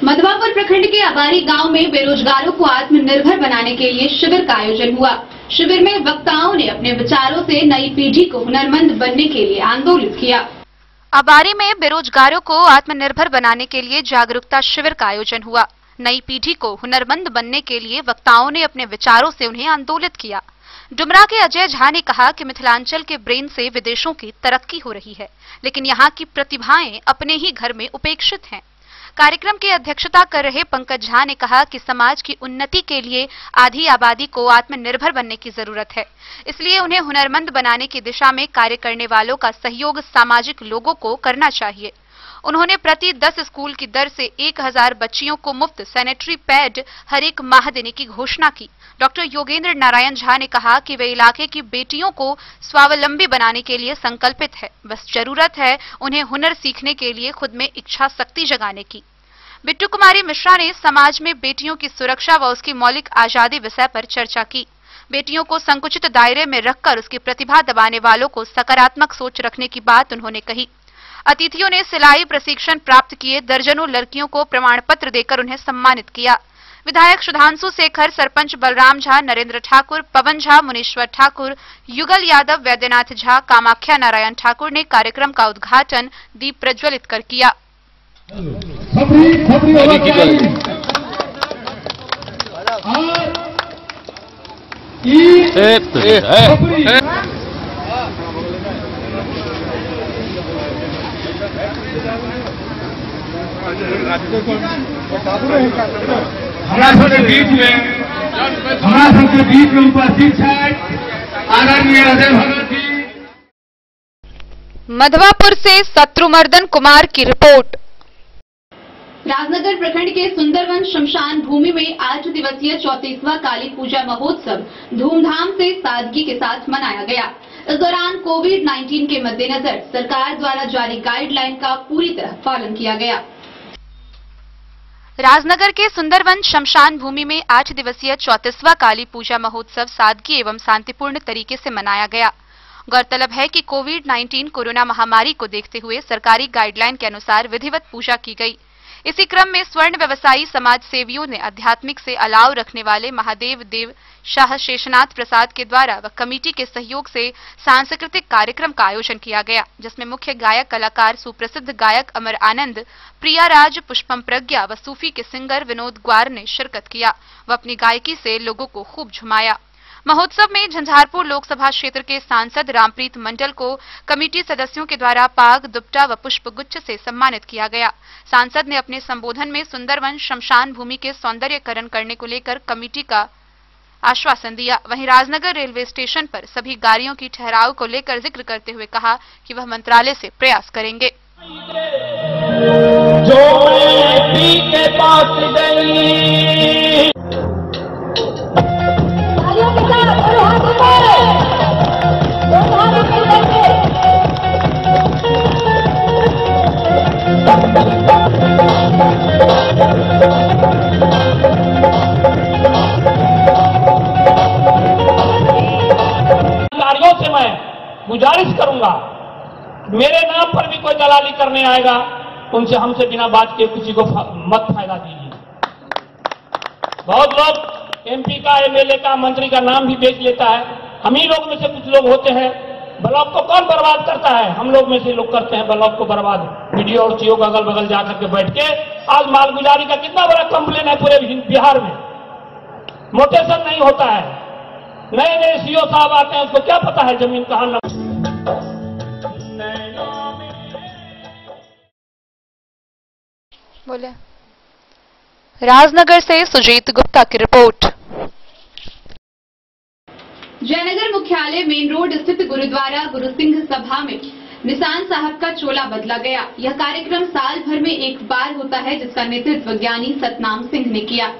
मधवापुर प्रखंड के अबारी गांव में बेरोजगारों को आत्मनिर्भर बनाने के लिए शिविर का आयोजन हुआ। शिविर में वक्ताओं ने अपने विचारों से नई पीढ़ी को हुनरमंद बनने के लिए आंदोलित किया। अबारी में बेरोजगारों को आत्मनिर्भर बनाने के लिए जागरूकता शिविर का आयोजन हुआ। नई पीढ़ी को हुनरमंद बनने के लिए वक्ताओं ने अपने विचारों से उन्हें आंदोलित किया। डुमरा के अजय झा ने कहा कि मिथिलांचल के ब्रेन से विदेशों की तरक्की हो रही है, लेकिन यहाँ की प्रतिभाएं अपने ही घर में उपेक्षित हैं। कार्यक्रम की अध्यक्षता कर रहे पंकज झा ने कहा कि समाज की उन्नति के लिए आधी आबादी को आत्मनिर्भर बनने की जरूरत है, इसलिए उन्हें हुनरमंद बनाने की दिशा में कार्य करने वालों का सहयोग सामाजिक लोगों को करना चाहिए। उन्होंने प्रति 10 स्कूल की दर से 1000 बच्चियों को मुफ्त सैनिटरी पैड हर एक माह देने की घोषणा की। डॉक्टर योगेंद्र नारायण झा ने कहा कि वे इलाके की बेटियों को स्वावलंबी बनाने के लिए संकल्पित है, बस जरूरत है उन्हें हुनर सीखने के लिए खुद में इच्छा शक्ति जगाने की। बिट्टू कुमारी मिश्रा ने समाज में बेटियों की सुरक्षा व उसकी मौलिक आजादी विषय पर चर्चा की। बेटियों को संकुचित दायरे में रखकर उसकी प्रतिभा दबाने वालों को सकारात्मक सोच रखने की बात उन्होंने कही। अतिथियों ने सिलाई प्रशिक्षण प्राप्त किए दर्जनों लड़कियों को प्रमाण पत्र देकर उन्हें सम्मानित किया। विधायक सुधांशु शेखर, सरपंच बलराम झा, नरेंद्र ठाकुर, पवन झा, मुनीश्वर ठाकुर, युगल यादव, वैद्यनाथ झा, कामाख्या नारायण ठाकुर ने कार्यक्रम का उद्घाटन दीप प्रज्वलित कर किया। हमारा सबके बीच में उपस्थित है आदरणीय अजय भगत जी। मधवापुर से शत्रुमर्दन कुमार की रिपोर्ट। राजनगर प्रखंड के सुंदरवन शमशान भूमि में 8 दिवसीय 34वां काली पूजा महोत्सव धूमधाम से सादगी के साथ मनाया गया। इस दौरान कोविड-19 के मद्देनजर सरकार द्वारा जारी गाइडलाइन का पूरी तरह पालन किया गया। राजनगर के सुंदरवन शमशान भूमि में 8 दिवसीय 34वां काली पूजा महोत्सव सादगी एवं शांतिपूर्ण तरीके से मनाया गया। गौरतलब है कि कोविड-19 कोरोना महामारी को देखते हुए सरकारी गाइडलाइन के अनुसार विधिवत पूजा की गई। इसी क्रम में स्वर्ण व्यवसायी समाज सेवियों ने आध्यात्मिक से अलाव रखने वाले महादेव देव शाह शेषनाथ प्रसाद के द्वारा व कमेटी के सहयोग से सांस्कृतिक कार्यक्रम का आयोजन किया गया, जिसमें मुख्य गायक कलाकार सुप्रसिद्ध गायक अमर आनंद, प्रिया राज, पुष्पम प्रज्ञा व सूफी के सिंगर विनोद ग्वार ने शिरकत किया व अपनी गायकी से लोगों को खूब झुमाया। महोत्सव में झंझारपुर लोकसभा क्षेत्र के सांसद रामप्रीत मंडल को कमेटी सदस्यों के द्वारा पाग, दुपट्टा व पुष्प गुच्छ से सम्मानित किया गया। सांसद ने अपने संबोधन में सुंदरवन श्मशान भूमि के सौंदर्यकरण करने को लेकर कमेटी का आश्वासन दिया। वहीं राजनगर रेलवे स्टेशन पर सभी गाड़ियों की ठहराव को लेकर जिक्र करते हुए कहा कि वह मंत्रालय से प्रयास करेंगे। जो मैं के पास गई अधिकारियों से मैं गुजारिश करूंगा, मेरे नाम पर भी कोई दलाली करने आएगा तो उनसे हमसे बिना बात के किसी को मत फायदा दीजिए। बहुत लोग एमपी का, एमएलए का, मंत्री का नाम भी बेच लेता है। हम ही लोग में से कुछ लोग होते हैं। ब्लॉक को कौन बर्बाद करता है? हम लोग में से लोग करते हैं ब्लॉक को बर्बाद। वीडियो और चीजों को अगल बगल जाकर के बैठ के आज मालगुजारी का कितना बड़ा कंप्लेन है पूरे बिहार में। मोटेशन नहीं होता है। नए नए सीओ साहब आते हैं, उसको क्या पता है जमीन कहां न। बोले राजनगर से सुजीत गुप्ता की रिपोर्ट। जयनगर मुख्यालय मेन रोड स्थित गुरुद्वारा गुरु सिंह सभा में निशान साहब का चोला बदला गया। यह कार्यक्रम साल भर में एक बार होता है, जिसका नेतृत्व ज्ञानी सतनाम सिंह ने किया।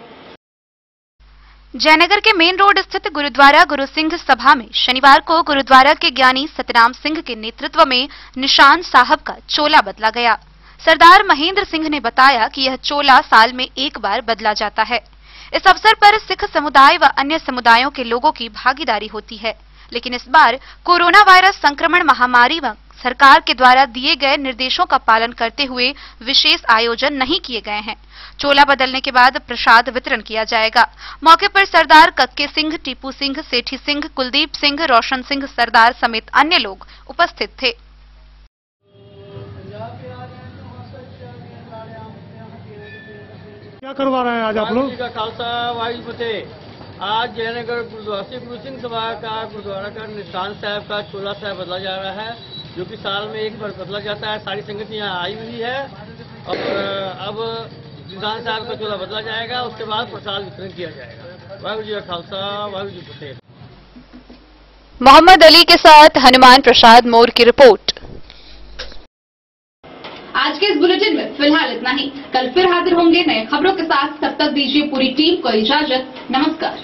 जयनगर के मेन रोड स्थित गुरुद्वारा गुरु सिंह सभा में शनिवार को गुरुद्वारा के ज्ञानी सतनाम सिंह के नेतृत्व में निशान साहब का चोला बदला गया। सरदार महेंद्र सिंह ने बताया कि यह चोला साल में एक बार बदला जाता है। इस अवसर पर सिख समुदाय व अन्य समुदायों के लोगों की भागीदारी होती है, लेकिन इस बार कोरोना वायरस संक्रमण महामारी व सरकार के द्वारा दिए गए निर्देशों का पालन करते हुए विशेष आयोजन नहीं किए गए हैं। चोला बदलने के बाद प्रसाद वितरण किया जाएगा। मौके पर सरदार कक्के सिंह, टीपू सिंह, सेठी सिंह, कुलदीप सिंह, रोशन सिंह सरदार समेत अन्य लोग उपस्थित थे। क्या करवा रहे हैं आज आप लोग? का खालसा वाहिगुरू फतेह। आज जयनगर गुरुद्वारा गुरु सिंह सभा का गुरुद्वारा का निशान साहब का चोला साहब बदला जा रहा है, जो कि साल में एक बार बदला जाता है। सारी संगति यहाँ आई हुई है और अब निशान साहब का चोला बदला जाएगा, उसके बाद प्रसाद वितरण किया जाएगा। वाहिगुरू जी का खालसा वाहिगुरू जी फतेह। मोहम्मद अली के साथ हनुमान प्रसाद मोर की रिपोर्ट। आज के इस बुलेटिन में फिलहाल इतना ही। कल फिर हाजिर होंगे नए खबरों के साथ। तब तक दीजिए पूरी टीम को इजाजत। नमस्कार।